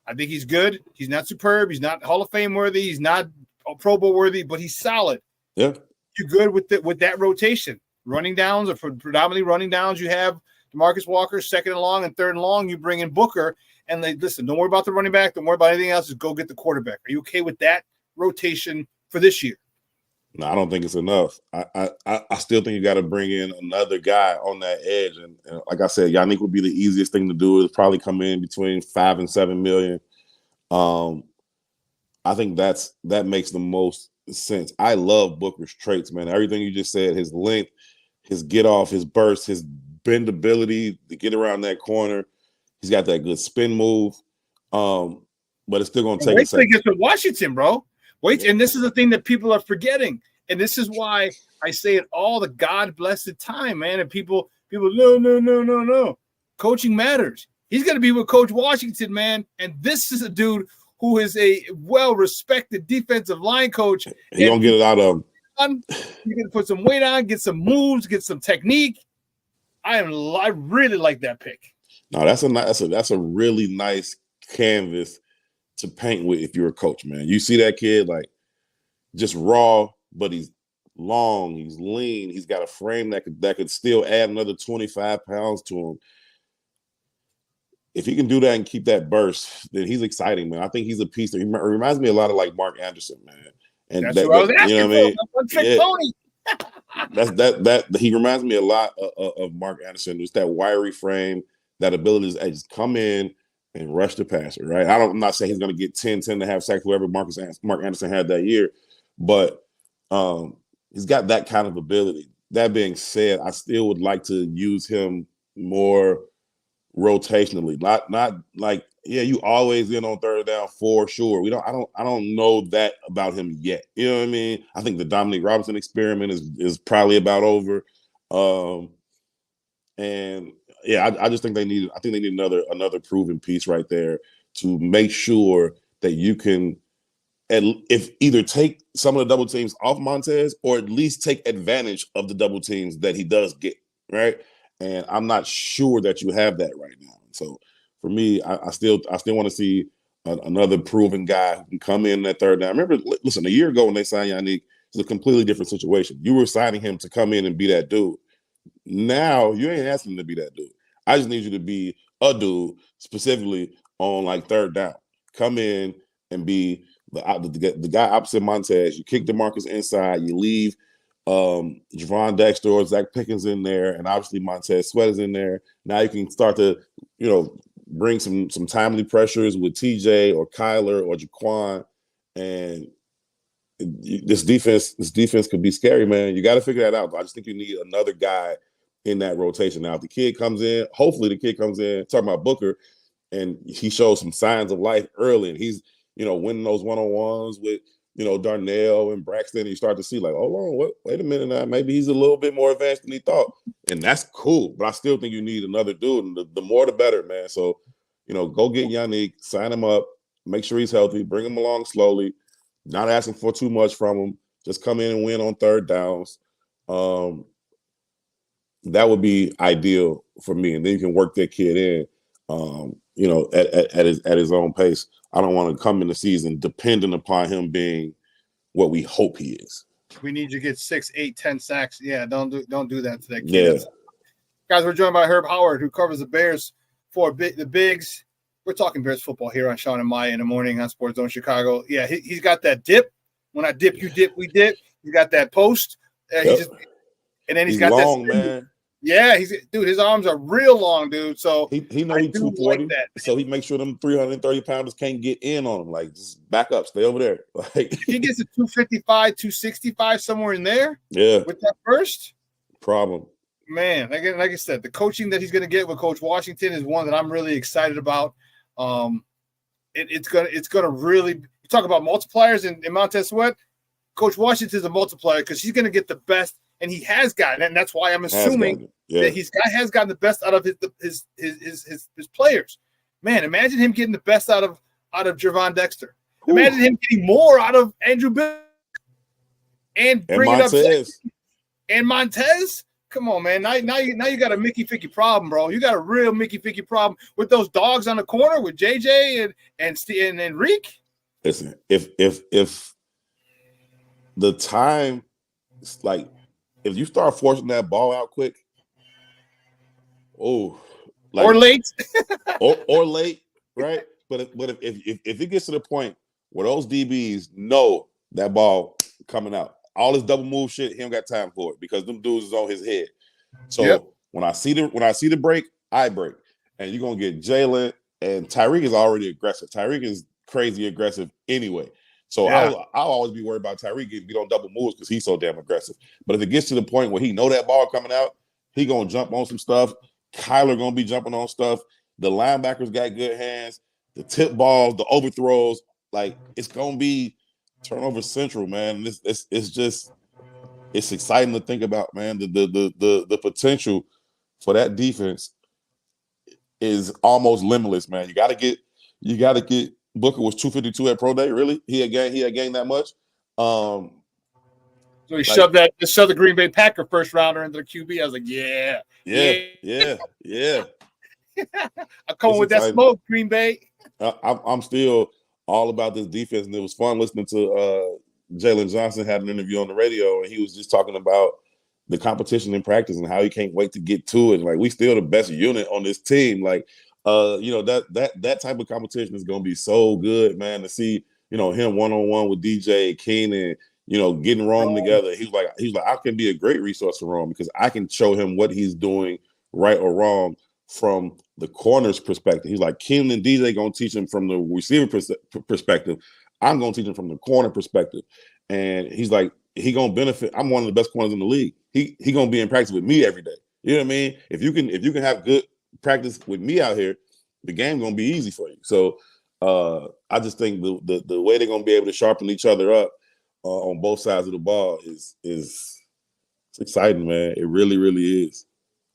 I think he's good. He's not superb. He's not Hall of Fame worthy. He's not Pro Bowl worthy, but he's solid. Yeah. You good with that rotation? Running downs, or for predominantly running downs, you have DeMarcus Walker, second and long, and third and long. You bring in Booker, and listen, don't worry about the running back. Don't worry about anything else. Just go get the quarterback. Are you okay with that rotation for this year? No, I don't think it's enough. I still think you got to bring in another guy on that edge. And like I said, Yannick would be the easiest thing to do. Is probably come in between $5 and $7 million. I think that makes the most sense. I love Booker's traits, man. Everything you just said, his length, his get off, his burst, his bendability to get around that corner. He's got that good spin move. But it's still going to take a second. Wait till he gets to Washington, bro. Wait, and this is the thing that people are forgetting. And this is why I say it all the God-blessed time, man. And people, no. Coaching matters. He's going to be with Coach Washington, man. And this is a dude who is a well-respected defensive line coach. He's going to get it out of him. You're going to put some weight on, get some moves, get some technique. I really like that pick. No, that's a really nice canvas to paint with if you're a coach, man. You see that kid, like, just raw, but he's long, he's lean, he's got a frame that could still add another 25 pounds to him. If he can do that and keep that burst, then he's exciting, man. I think he's a piece that he reminds me a lot of like Mark Anderson, man. And that's what I was asking, you know what I mean? He reminds me a lot of Mark Anderson. Just that wiry frame, that ability to just come in and rush the passer, right? I'm not saying he's going to get 10 and a half sacks, whoever Mark Anderson had that year, but he's got that kind of ability. That being said, I still would like to use him more rotationally, not like, yeah, you always in on third down for sure. I don't know that about him yet. You know what I mean? I think the Dominique Robinson experiment is probably about over. And yeah, I just think they need another proven piece right there to make sure that you can if either take some of the double teams off Montez or at least take advantage of the double teams that he does get, right? And I'm not sure that you have that right now. So for me, I still want to see another proven guy who can come in that third down. Remember, listen, a year ago when they signed Yannick, it's a completely different situation. You were signing him to come in and be that dude. Now you ain't asking him to be that dude. I just need you to be a dude specifically on like third down. Come in and be the guy opposite Montez. You kick DeMarcus inside. You leave Gervon Dexter or Zach Pickens in there, and obviously Montez Sweat is in there. Now you can start to, bring some timely pressures with TJ or Kyler or Jaquan, and this defense could be scary, man. You got to figure that out. But I just think you need another guy in that rotation. Now, if the kid comes in, hopefully the kid comes in, talking about Booker, and he shows some signs of life early, and he's, winning those one-on-ones with, Darnell and Braxton, you start to see like, hold on, wait a minute now, maybe he's a little bit more advanced than he thought. And that's cool, but I still think you need another dude, and the more the better, man. So, go get Yannick, sign him up, make sure he's healthy, bring him along slowly, not asking for too much from him, just come in and win on third downs. That would be ideal for me, and then you can work that kid in, at his own pace. I don't want to come in the season dependent upon him being what we hope he is. We need you to get 6, 8, 10 sacks. Yeah, don't do that to that kid. Yeah. Guys, we're joined by Herb Howard, who covers the Bears for the Bigs. We're talking Bears football here on Shawn and Maya in the morning on Sports Zone Chicago. Yeah, he's got that dip. When I dip, you dip, we dip. You got that post. And then he's got long, that. Man. Yeah, dude, his arms are real long, dude. So he know he's 240, like that. so he makes sure them 330 pounders can't get in on him. Like, just back up, stay over there. Like, if he gets to 255, 265, somewhere in there, yeah, with that first problem. Man, like I said, the coaching that he's going to get with Coach Washington is one that I'm really excited about. It's gonna really, you talk about multipliers in Montez Sweat. Coach Washington's a multiplier because he's going to get the best, and he has gotten it, and that's why I'm assuming that has gotten the best out of his players. Man, imagine him getting the best out of Gervon Dexter. Imagine him getting more out of Andrew Bill and bringing Montez. And Montez. Come on, man. Now you got a Mickey Ficky problem, bro. You got a real Mickey Ficky problem with those dogs on the corner with JJ and Reek. Listen, if the time, like, if you start forcing that ball out quick, or late, or late, right? But if it gets to the point where those DBs know that ball coming out, all this double move shit, he don't got time for it because them dudes is on his head. So when I see the break, I break, and you're gonna get Jalen, and Tyreek is already aggressive. Tyreek is crazy aggressive anyway. So I'll always be worried about Tyreek getting beat on double moves because he's so damn aggressive. But if it gets to the point where he know that ball coming out, he gonna jump on some stuff. Kyler gonna be jumping on stuff. The linebackers got good hands. The tip balls, the overthrows, like, it's gonna be turnover central, man. It's exciting to think about, man. The potential for that defense is almost limitless, man. You gotta get Booker was 252 at Pro Day. Really? He had gained that much. So he shoved the Green Bay Packer first rounder into the QB. I was like, yeah. I'm coming with that smoke, Green Bay. I'm still all about this defense, and it was fun listening to Jalen Johnson had an interview on the radio, and he was just talking about the competition in practice and how he can't wait to get to it. Like, we still the best unit on this team. Like, that type of competition is going to be so good, man, to see, him one-on-one with DJ, Keenan, getting Rome together. He's like, I can be a great resource for Rome because I can show him what he's doing right or wrong from the corner's perspective. He's like, Keenan and DJ going to teach him from the receiver perspective. I'm going to teach him from the corner perspective. And he's like, he going to benefit. I'm one of the best corners in the league. He going to be in practice with me every day. You know what I mean? If you can have good practice with me out here, the game going to be easy for you. So I just think the way they're going to be able to sharpen each other up on both sides of the ball is it's exciting, man. It really, really is.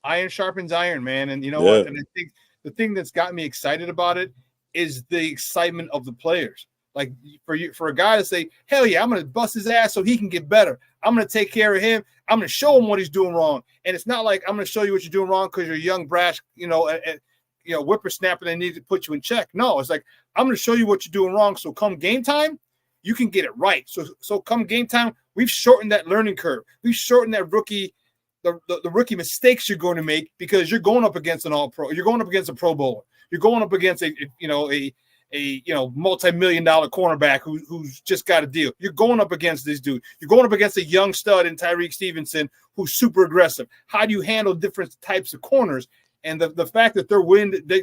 Iron sharpens iron, man. And you know what? And I think the thing that's got me excited about it is the excitement of the players. Like, for a guy to say, hell yeah, I'm going to bust his ass so he can get better. I'm going to take care of him. I'm going to show him what he's doing wrong. And it's not like I'm going to show you what you're doing wrong because you're a young, brash, whippersnapper that needs to put you in check. No, it's like, I'm going to show you what you're doing wrong. So come game time, you can get it right. So come game time, we've shortened that learning curve. We've shortened that rookie, the rookie mistakes you're going to make because you're going up against an all-pro. You're going up against a Pro Bowler. You're going up against a multi-million-dollar cornerback who's just got a deal. You're going up against this dude. You're going up against a young stud in Tyreek Stevenson who's super aggressive. How do you handle different types of corners? And the fact that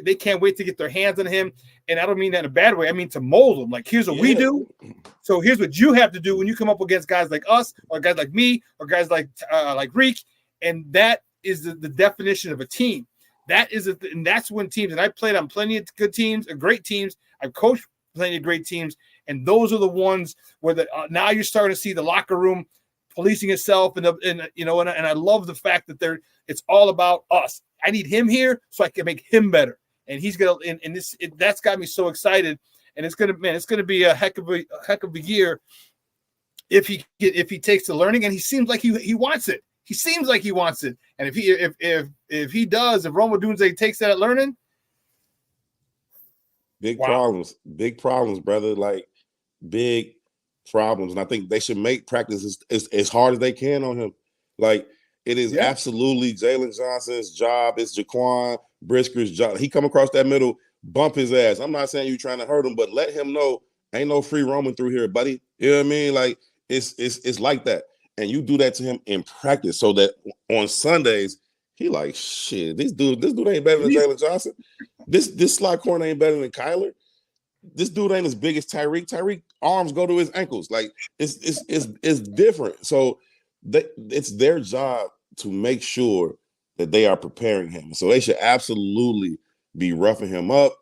they can't wait to get their hands on him. And I don't mean that in a bad way. I mean to mold them. Like, here's what we do. So here's what you have to do when you come up against guys like us or guys like me or guys like Reek. And that is the definition of a team. And that's when teams, and I played on plenty of good teams, great teams. I've coached plenty of great teams, and those are the ones where now you're starting to see the locker room policing itself, and I love the fact that it's all about us. I need him here so I can make him better, and he's gonna. And that's got me so excited, and it's gonna be a heck of a year if he takes the learning, and he seems like he wants it. He seems like he wants it, and if he does, if Roma Dunze takes that learning. Big problems, brother. Like, big problems. And I think they should make practice as hard as they can on him. Like, it is absolutely Jalen Johnson's job. It's Jaquan Brisker's job. He come across that middle, bump his ass. I'm not saying you're trying to hurt him, but let him know ain't no free roaming through here, buddy. You know what I mean? Like, It's like that. And you do that to him in practice so that on Sundays, he like, shit, this dude ain't better than Jalen Johnson. This slot corner ain't better than Kyler. This dude ain't as big as Tyreek. Tyreek arms go to his ankles. Like it's different. So it's their job to make sure that they are preparing him. So they should absolutely be roughing him up.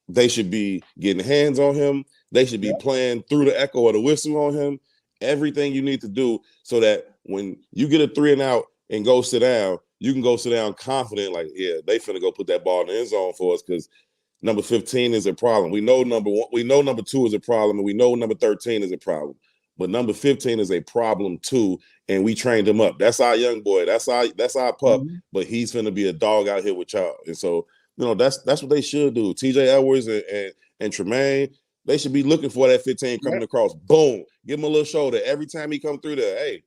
They should be getting hands on him. They should be playing through the echo or the whistle on him. Everything you need to do so that when you get a 3 and out and go sit down, you can go sit down confident, like, yeah, they finna go put that ball in the end zone for us because number 15 is a problem. We know number 2 is a problem, and we know number 13 is a problem. But number 15 is a problem too, and we trained him up. That's our young boy. That's our pup. Mm-hmm. But he's finna be a dog out here with y'all. And so, that's what they should do. TJ Edwards and Tremaine, they should be looking for that 15 coming across. Boom. Give him a little shoulder every time he come through there. Hey,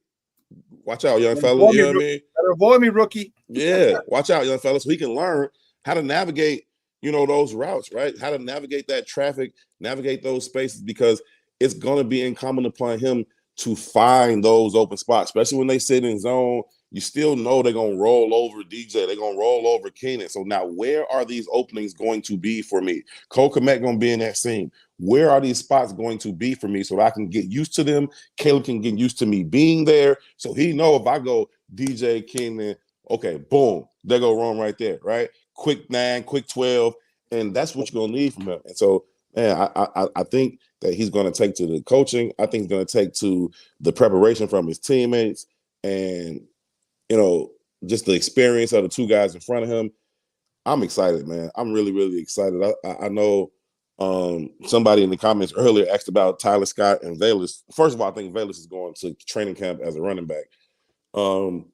watch out, young fella. You know what I mean? Better avoid me, rookie. Yeah, watch out, young fella, so he can learn how to navigate, those routes, right? How to navigate that traffic, navigate those spaces, because it's going to be incumbent upon him to find those open spots, especially when they sit in zone. You still know they're going to roll over DJ. They're going to roll over Keenan. So now where are these openings going to be for me? Cole Kmet going to be in that scene. Where are these spots going to be for me so that I can get used to them? Caleb can get used to me being there. So he know if I go DJ, Keenan, okay, boom, there go Rome right there, right? Quick 9, quick 12, and that's what you're going to need from him. And so, man, I think that he's going to take to the coaching. I think he's going to take to the preparation from his teammates and, just the experience of the two guys in front of him. I'm excited, man. I'm really, really excited. I know somebody in the comments earlier asked about Tyler Scott and Velus. First of all, I think Velus is going to training camp as a running back. I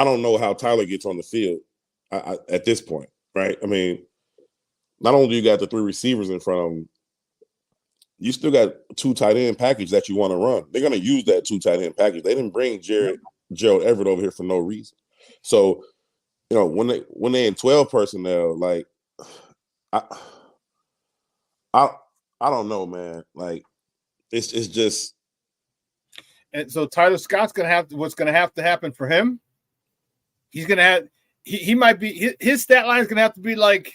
don't know how Tyler gets on the field at this point, right? I mean, not only do you got the 3 receivers in front of him, you still got 2 tight end package that you want to run. They're going to use that 2 tight end package. They didn't bring Gerald Everett over here for no reason. So, when they in 12 personnel, like, I don't know, man. Like, it's just. And so Tyler Scott's what's going to have to happen for him. He's going to have. He might be his stat line is going to have to be like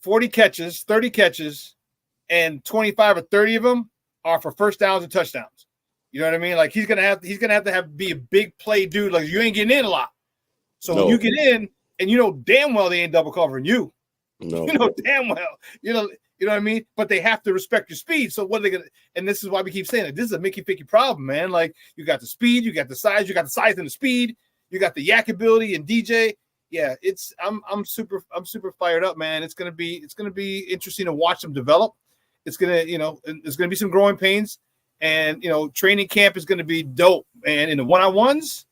40 catches, 30 catches, and 25 or 30 of them are for first downs and touchdowns. You know what I mean? Like he's gonna have to be a big play dude. Like you ain't getting in a lot. So when you get in, and damn well they ain't double covering you. No. Damn well. You know what I mean? But they have to respect your speed. So what are they gonna? And this is why we keep saying it. This is a Mickey Ficky problem, man. Like you got the speed, you got the size and the speed, you got the yak ability and DJ. Yeah, I'm super fired up, man. It's gonna be interesting to watch them develop. It's gonna there's gonna be some growing pains, and training camp is gonna be dope. And in the one-on-ones,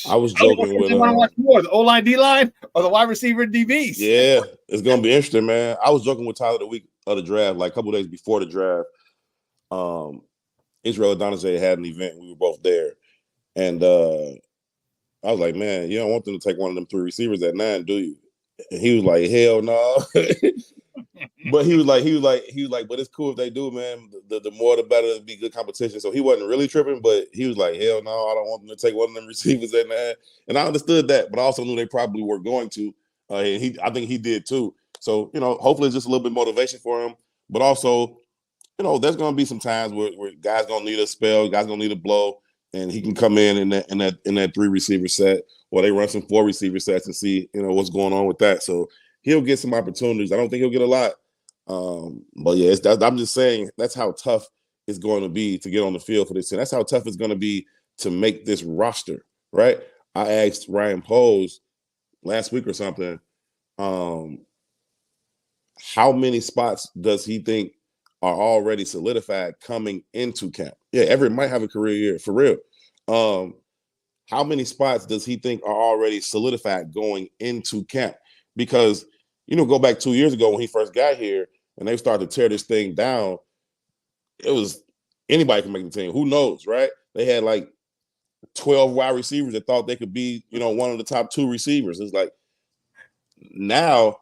I was joking with want to watch more the O-line, D-line, or the wide receiver DBs. Yeah, it's gonna be interesting, man. I was joking with Tyler the week of the draft, like a couple days before the draft. Israel Adonijah had an event. We were both there, and I was like, man, you don't want them to take one of them 3 receivers at 9, do you? And he was like, hell no. But he was like, but it's cool if they do, man. The more the better, it'll be good competition. So he wasn't really tripping, but he was like, hell no, I don't want them to take one of them receivers at 9. And I understood that, but I also knew they probably were going to. And I think he did too. So, hopefully it's just a little bit of motivation for him. But also, there's gonna be some times where guys gonna need a spell, guys gonna need a blow. And he can come in that 3 receiver set, or they run some 4 receiver sets and see what's going on with that. So he'll get some opportunities. I don't think he'll get a lot, but yeah, I'm just saying that's how tough it's going to be to get on the field for this team. That's how tough it's going to be to make this roster, right? I asked Ryan Poles last week or something, how many spots does he think are already solidified coming into camp? Yeah, Everett might have a career year, for real. How many spots does he think are already solidified going into camp? Because, go back 2 years ago when he first got here and they started to tear this thing down, it was anybody can make the team. Who knows, right? They had like 12 wide receivers that thought they could be, one of the top 2 receivers. It's like now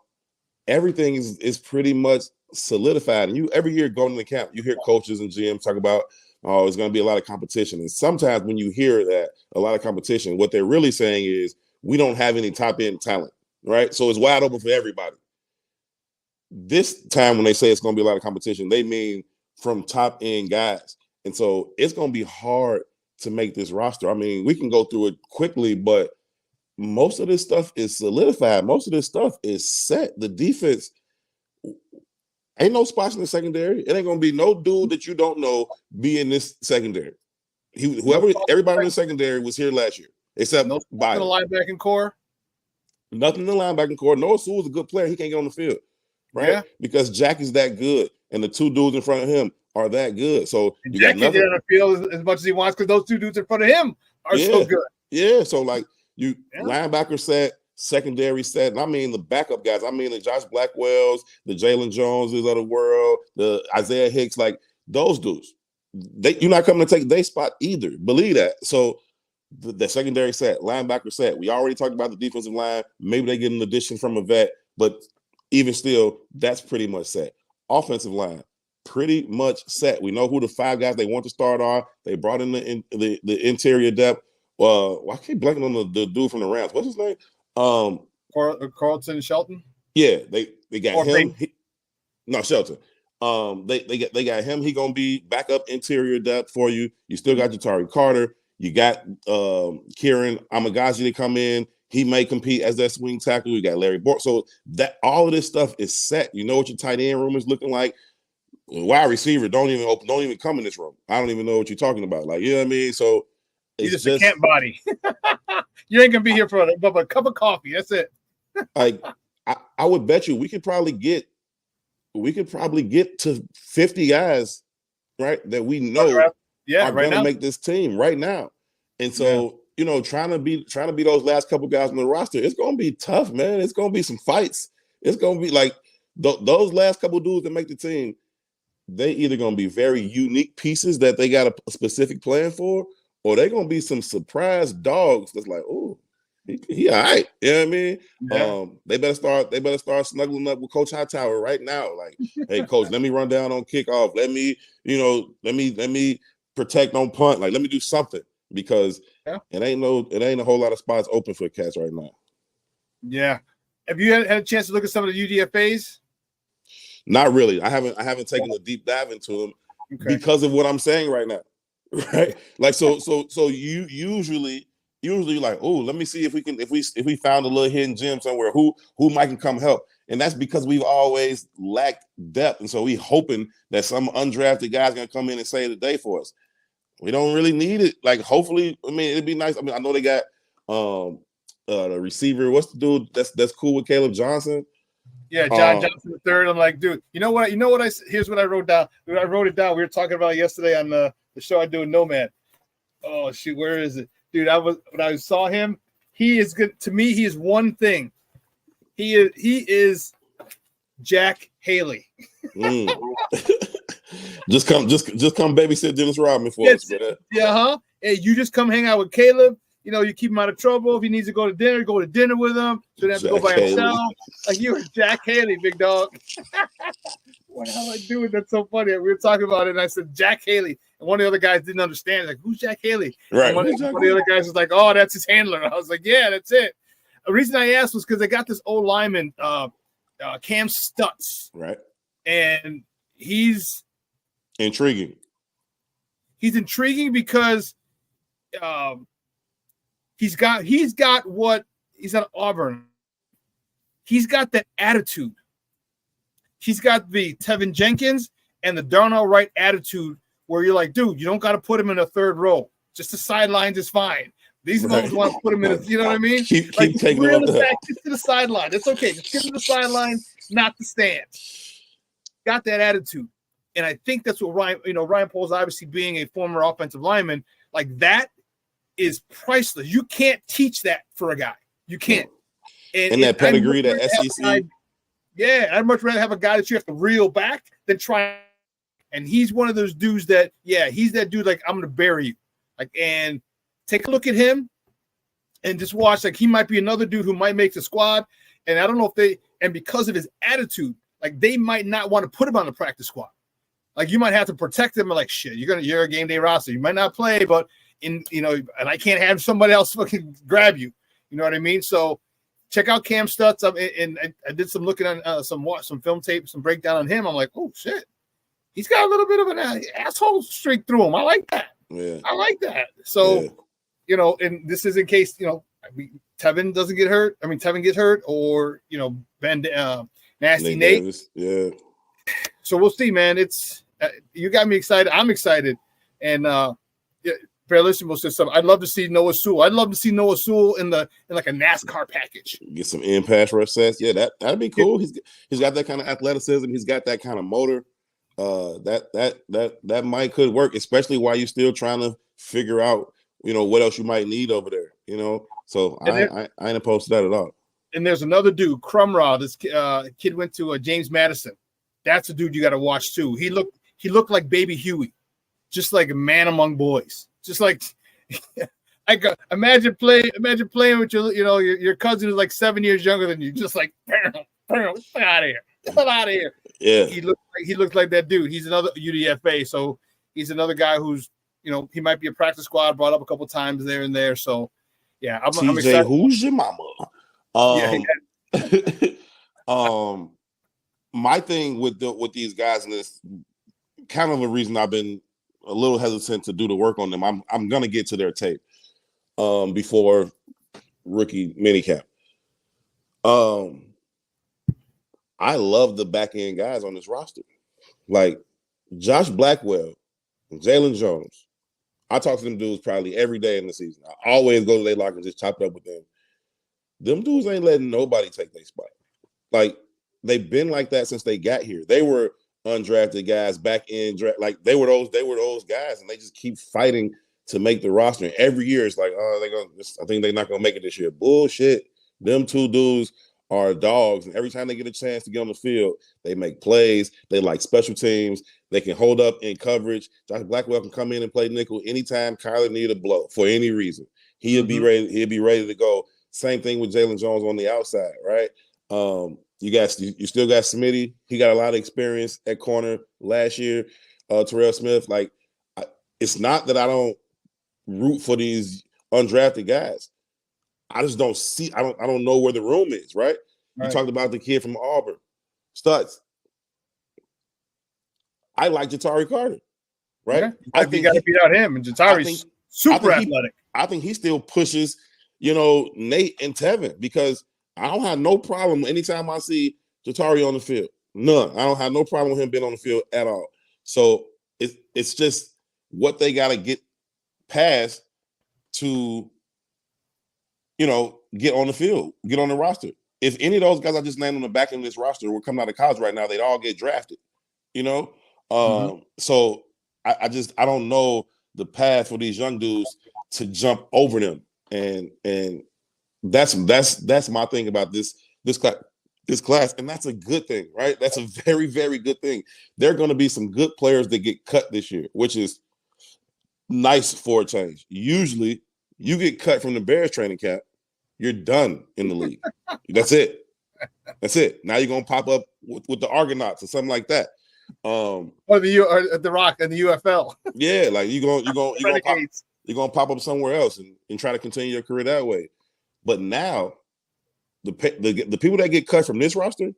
everything is pretty much solidified. And you every year going to camp, you hear coaches and GMs talk about, oh, it's going to be a lot of competition. And sometimes when you hear that, a lot of competition, what they're really saying is we don't have any top-end talent, right? So it's wide open for everybody. This time when they say it's going to be a lot of competition, they mean from top-end guys. And so it's going to be hard to make this roster. I mean, we can go through it quickly, but most of this stuff is solidified. Most of this stuff is set. The defense, ain't no spots in the secondary. It ain't going to be no dude that you don't know be in this secondary. Everybody in the secondary was here last year, except no Biden. The linebacking core. Nothing in the linebacking core. Noah Sewell's a good player. He can't get on the field, right? Yeah. Because Jack is that good, and the two dudes in front of him are that good. So and you Jack got can nothing. get on the field as much as he wants because those two dudes in front of him are so good. Yeah. So like linebacker set, secondary set, and I mean the backup guys. I mean the Josh Blackwells, the Jalen Joneses of the world, the Isaiah Hicks, like those dudes. You're not coming to take their spot either. Believe that. So the secondary set, linebacker set. We already talked about the defensive line. Maybe they get an addition from a vet, but even still, that's pretty much set. Offensive line, pretty much set. We know who the 5 guys they want to start are. They brought in the interior depth. I keep blanking on the dude from the Rams. What's his name? Carlton Shelton. Yeah, they got him. Shelton. They got him. He gonna be backup interior depth for you. You still got Jatari Carter. You got Kieran Amagaji to come in. He may compete as that swing tackle. You got Larry Bork. So that all of this stuff is set. You know what your tight end room is looking like. Wide receiver don't even come in this room. I don't even know what you're talking about. Like, you know what I mean? So you're just a camp body. You ain't gonna be here for a cup of coffee. That's it. Like I would bet you we could probably get to 50 guys, right? That we know are going to make this team right now. And so, trying to be those last couple guys on the roster, it's going to be tough, man. It's going to be some fights. It's going to be like those last couple dudes that make the team. They either going to be very unique pieces that they got a specific plan for, or they're going to be some surprise dogs that's like, oh, he all right. You know what I mean? Yeah. They better start snuggling up with Coach Hightower right now. Like, hey, Coach, let me run down on kickoff. Let me protect on punt. Like, let me do something because it ain't a whole lot of spots open for cats right now. Yeah. Have you had a chance to look at some of the UDFAs? Not really. I haven't taken a deep dive into them because of what I'm saying right now. Right? Like, so you usually like, oh, let me see if we found a little hidden gem somewhere who might can come help. And that's because we've always lacked depth. And so we hoping that some undrafted guy's gonna come in and save the day for us. We don't really need it. Like, hopefully, I mean, it'd be nice. I mean, I know they got the receiver. What's the dude that's cool with Caleb Johnson? Yeah, John Johnson III. I'm like, dude, here's what I wrote down. I wrote it down. We were talking about it yesterday on the show I do with Nomad. Oh shoot, where is it? Dude, when I saw him, he is good. To me, he is one thing. He is Jack Haley. Just come babysit Dennis Rodman for us, brother. Yeah, Hey, you just come hang out with Caleb. You keep him out of trouble. If he needs to go to dinner with him. So they have to go by himself. Like, you were Jack Haley, big dog. What the hell am I doing? That's so funny. We were talking about it, and I said Jack Haley. And one of the other guys didn't understand. Like, who's Jack Haley? Right. And one of the other guys was like, oh, that's his handler. I was like, yeah, that's it. The reason I asked was because they got this old lineman, Cam Stutz. Right. And he's intriguing. He's intriguing because he's at Auburn. He's got that attitude. He's got the Tevinjenkins and the Darnell Wright attitude where you're like, dude, you don't got to put him in a third row. Just the sidelines is fine. These ones want to put him in you know what I mean? Keep taking him back to the sideline. It's okay. Just get to the sideline, not the stand. Got that attitude. And I think that's what Ryan Poles, obviously being a former offensive lineman, like that is priceless. You can't teach that for a guy. You can't. And that pedigree, that SEC. I'd much rather have a guy that you have to reel back than try. And he's one of those dudes that, he's that dude, like, I'm going to bury you. Like, and take a look at him and just watch. Like, he might be another dude who might make the squad. And I don't know if and because of his attitude, like they might not want to put him on the practice squad. Like you might have to protect him. Like shit, you're a game day roster. You might not play, but and I can't have somebody else fucking grab you. You know what I mean? So check out Cam Stutz. And I did some looking on some film tape, some breakdown on him. I'm like, oh shit, he's got a little bit of an asshole streak through him. I like that. Yeah. I like that. So and this is in case Tevin doesn't get hurt. I mean, Tevin gets hurt, or Nasty Nate. Davis. Yeah. So we'll see, man. It's you got me excited. I'm excited, and Fearlessly said something. I'd love to see Noah Sewell. I'd love to see Noah Sewell in like a NASCAR package. Get some in pass rush sets. Yeah, that'd be cool. He's got that kind of athleticism. He's got that kind of motor. That might could work, especially while you're still trying to figure out what else you might need over there. So I ain't opposed to that at all. And there's another dude, Crumraw. This kid went to James Madison. That's a dude you got to watch too. He looked like Baby Huey, just like a man among boys. Just like imagine playing with your cousin who's like 7 years younger than you. Just like get out of here, get out of here. Yeah, he looks like that dude. He's another UDFA, so he's another guy who's he might be a practice squad, brought up a couple times there and there. So yeah, I'm excited. Who's your mama? My thing with these guys, and this kind of a reason I've been a little hesitant to do the work on them. I'm gonna get to their tape before rookie minicamp. I love the back end guys on this roster, like Josh Blackwell, Jalen Jones. I talk to them dudes probably every day in the season. I always go to their locker and just chop it up with them. Them dudes ain't letting nobody take their spot. Like they've been like that since they got here. They were undrafted guys back in draft, like they were those guys, and they just keep fighting to make the roster. And every year it's like, I think they're not gonna make it this year. Bullshit. Them two dudes are dogs, and every time they get a chance to get on the field, they make plays. They like special teams. They can hold up in coverage. Josh Blackwell can come in and play nickel anytime Kyler need a blow for any reason. He'll be ready. He'll be ready to go. Same thing with Jalen Jones on the outside, right? You still got Smitty. He got a lot of experience at corner last year. Terrell Smith. Like, it's not that I don't root for these undrafted guys. I just don't see. I don't know where the room is. Right? You talked about the kid from Auburn, Stutz. I like Jatari Carter. Right? Yeah, I think you got to beat out him, and Jatari's super athletic. I think he still pushes, Nate and Tevin, because I don't have no problem anytime I see Jatari on the field. None. I don't have no problem with him being on the field at all. So it's just what they got to get past to, get on the field, get on the roster. If any of those guys I just named on the back end of this roster were coming out of college right now, they'd all get drafted, So I don't know the path for these young dudes to jump over them. And that's my thing about this class, and that's a good thing, right? That's a very, very good thing. There are going to be some good players that get cut this year, which is nice for a change. Usually, you get cut from the Bears training camp, you're done in the league. That's it. Now you're going to pop up with the Argonauts or something like that. Or the Rock and the UFL. Yeah, like you're gonna pop up somewhere else and try to continue your career that way. But now, the people that get cut from this roster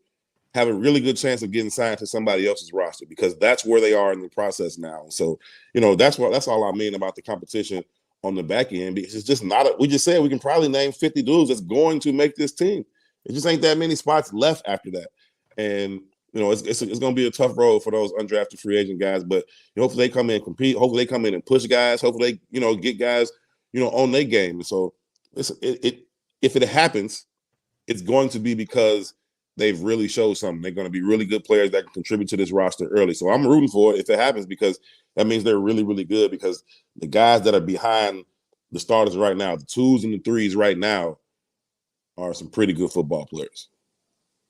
have a really good chance of getting signed to somebody else's roster, because that's where they are in the process now. So, that's all I mean about the competition on the back end, because it's just not. We just said we can probably name 50 dudes that's going to make this team. It just ain't that many spots left after that, and it's going to be a tough road for those undrafted free agent guys. But hopefully they come in and compete. Hopefully they come in and push guys. Hopefully they get guys on their game. And so if it happens, it's going to be because they've really showed something. They're going to be really good players that can contribute to this roster early. So I'm rooting for it if it happens, because that means they're really, really good, because the guys that are behind the starters right now, the 2s and the 3s right now, are some pretty good football players.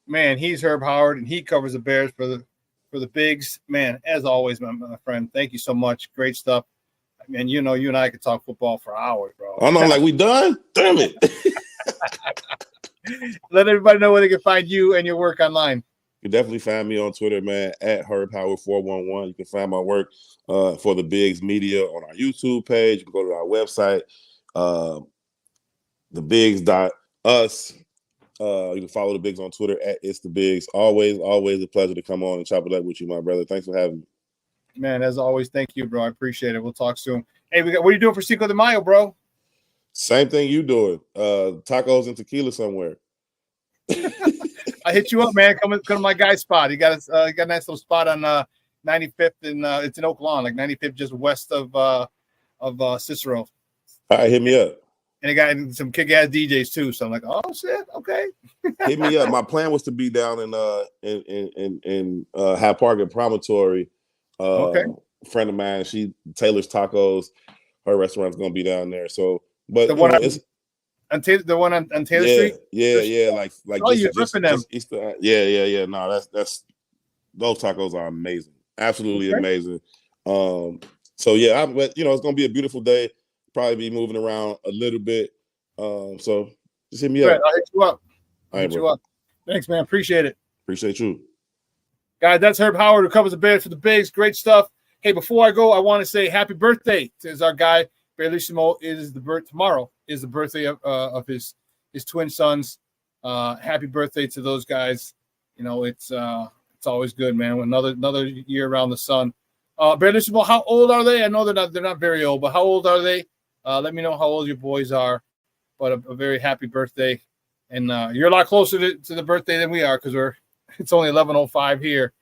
Man, he's Herb Howard, and he covers the Bears for the Bigs. Man, as always, my friend, thank you so much. Great stuff. Man, you and I could talk football for hours, bro. I know, like we done? Damn it. Let everybody know where they can find you and your work online. You can definitely find me on Twitter, man, at HerbHoward411. You can find my work for the Bigs Media on our YouTube page. You can go to our website, thebigs.us. You can follow the Bigs on Twitter at It's the Bigs. Always a pleasure to come on and chop it up with you, my brother. Thanks for having me. Man, as always, thank you, bro. I appreciate it. We'll talk soon. Hey, what are you doing for Cinco de Mayo, bro? Same thing you doing. Tacos and tequila somewhere. I hit you up, man. Come to my guy's spot. He got a nice little spot on 95th, and it's in Oak Lawn, like 95th, just west of Cicero. All right, hit me up. And they got some kick-ass DJs too. So I'm like, oh shit, okay. Hit me up. My plan was to be down in Hyde Park at Promontory. Okay. A friend of mine, she Taylor's Tacos. Her restaurant's gonna be down there. So, but the one on Taylor Street. Yeah. Like oh, you're ripping them. Yeah. No, that's those tacos are amazing. Absolutely amazing. So yeah, but it's gonna be a beautiful day. Probably be moving around a little bit. So just hit me up. I'll hit you up. Bro. Thanks, man. Appreciate it. Appreciate you. Guys, that's Herb Howard, who covers the Bears for the Bigs. Great stuff. Hey, before I go, I want to say happy birthday to our guy. Bellissimo tomorrow is the birthday of his twin sons. Happy birthday to those guys. It's always good, man. Another year around the sun. Bellissimo, how old are they? I know they're not very old, but how old are they? Let me know how old your boys are. But a very happy birthday, and you're a lot closer to the birthday than we are, because it's only 11:05 here,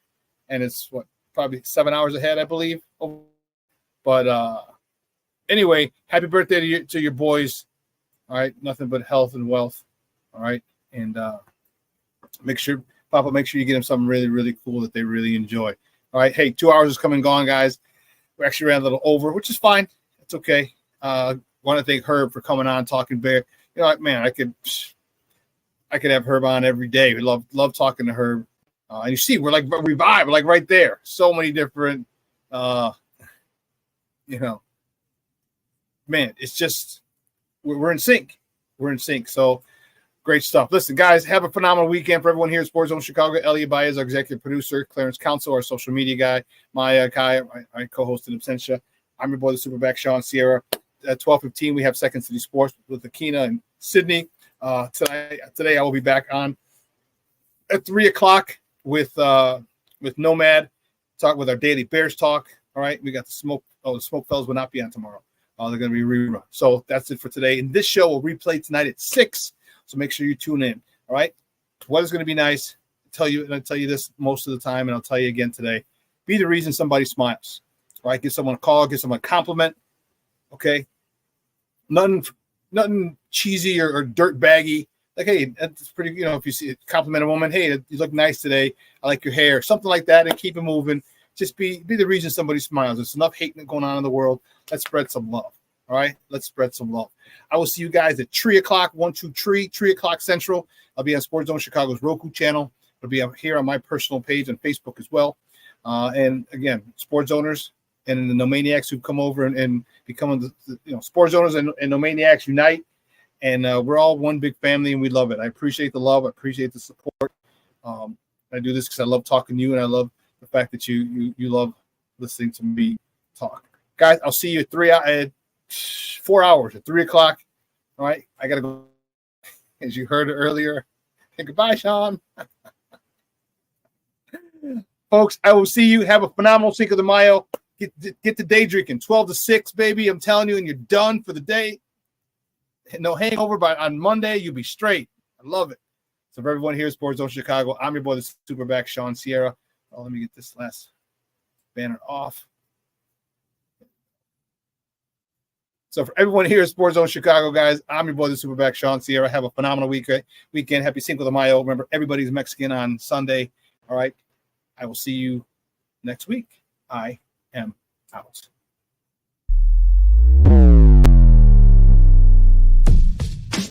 and it's probably 7 hours ahead, I believe. But anyway, happy birthday to your boys. All right, nothing but health and wealth. All right, and make sure you get them something really, really cool that they really enjoy. All right, hey, 2 hours is come and gone, guys. We actually ran a little over, which is fine. It's okay. Want to thank Herb for coming on, talking Bear. Man, I could have Herb on every day. We love talking to Herb. And you see, we're like revived, like right there. So many different, man, it's just, we're in sync. We're in sync. So great stuff. Listen, guys, have a phenomenal weekend for everyone here at Sports Zone Chicago. Elliot Baez, our executive producer, Clarence Council, our social media guy, my guy, I co-host in absentia. I'm your boy, the Superback, Shawn Sierra. At 12:15, we have Second City Sports with Akina and Sydney. Today I will be back on at 3 o'clock with Nomad, talk with our daily Bears talk. All right, we got the Smoke. Oh, the Smoke Fellas will not be on tomorrow. They're going to be rerun. So that's it for today. And this show will replay tonight at 6. So make sure you tune in. All right, the weather's going to be nice. I tell you this most of the time, and I'll tell you again today. Be the reason somebody smiles. All right, give someone a call, give someone a compliment. Okay, nothing cheesy or dirt baggy. Like, hey, that's pretty. If you see compliment a woman, hey, you look nice today. I like your hair, something like that, and keep it moving. Just be the reason somebody smiles. There's enough hate going on in the world. Let's spread some love. All right, let's spread some love. I will see you guys at 3 o'clock, 3 o'clock Central. I'll be on Sports Zone Chicago's Roku channel. I'll be up here on my personal page on Facebook as well. And again, sports owners and the Nomaniacs who come over and become sports owners and Nomaniacs unite. And we're all one big family, and we love it. I appreciate the love. I appreciate the support. I do this because I love talking to you, and I love the fact that you love listening to me talk. Guys, I'll see you at 4 hours at 3 o'clock. All right, I got to go. As you heard earlier, hey, goodbye, Shawn. Folks, I will see you. Have a phenomenal Cinco de Mayo. Get the day drinking. 12 to 6, baby. I'm telling you, and you're done for the day. No hangover, but on Monday, you'll be straight. I love it. So for everyone here at Sports Zone Chicago, I'm your boy, the Superback, Shawn Sierra. Oh, let me get this last banner off. So for everyone here at Sports Zone Chicago, guys, I'm your boy, the Superback, Shawn Sierra. Have a phenomenal weekend. Happy Cinco de Mayo. Remember, everybody's Mexican on Sunday. All right. I will see you next week. I am out.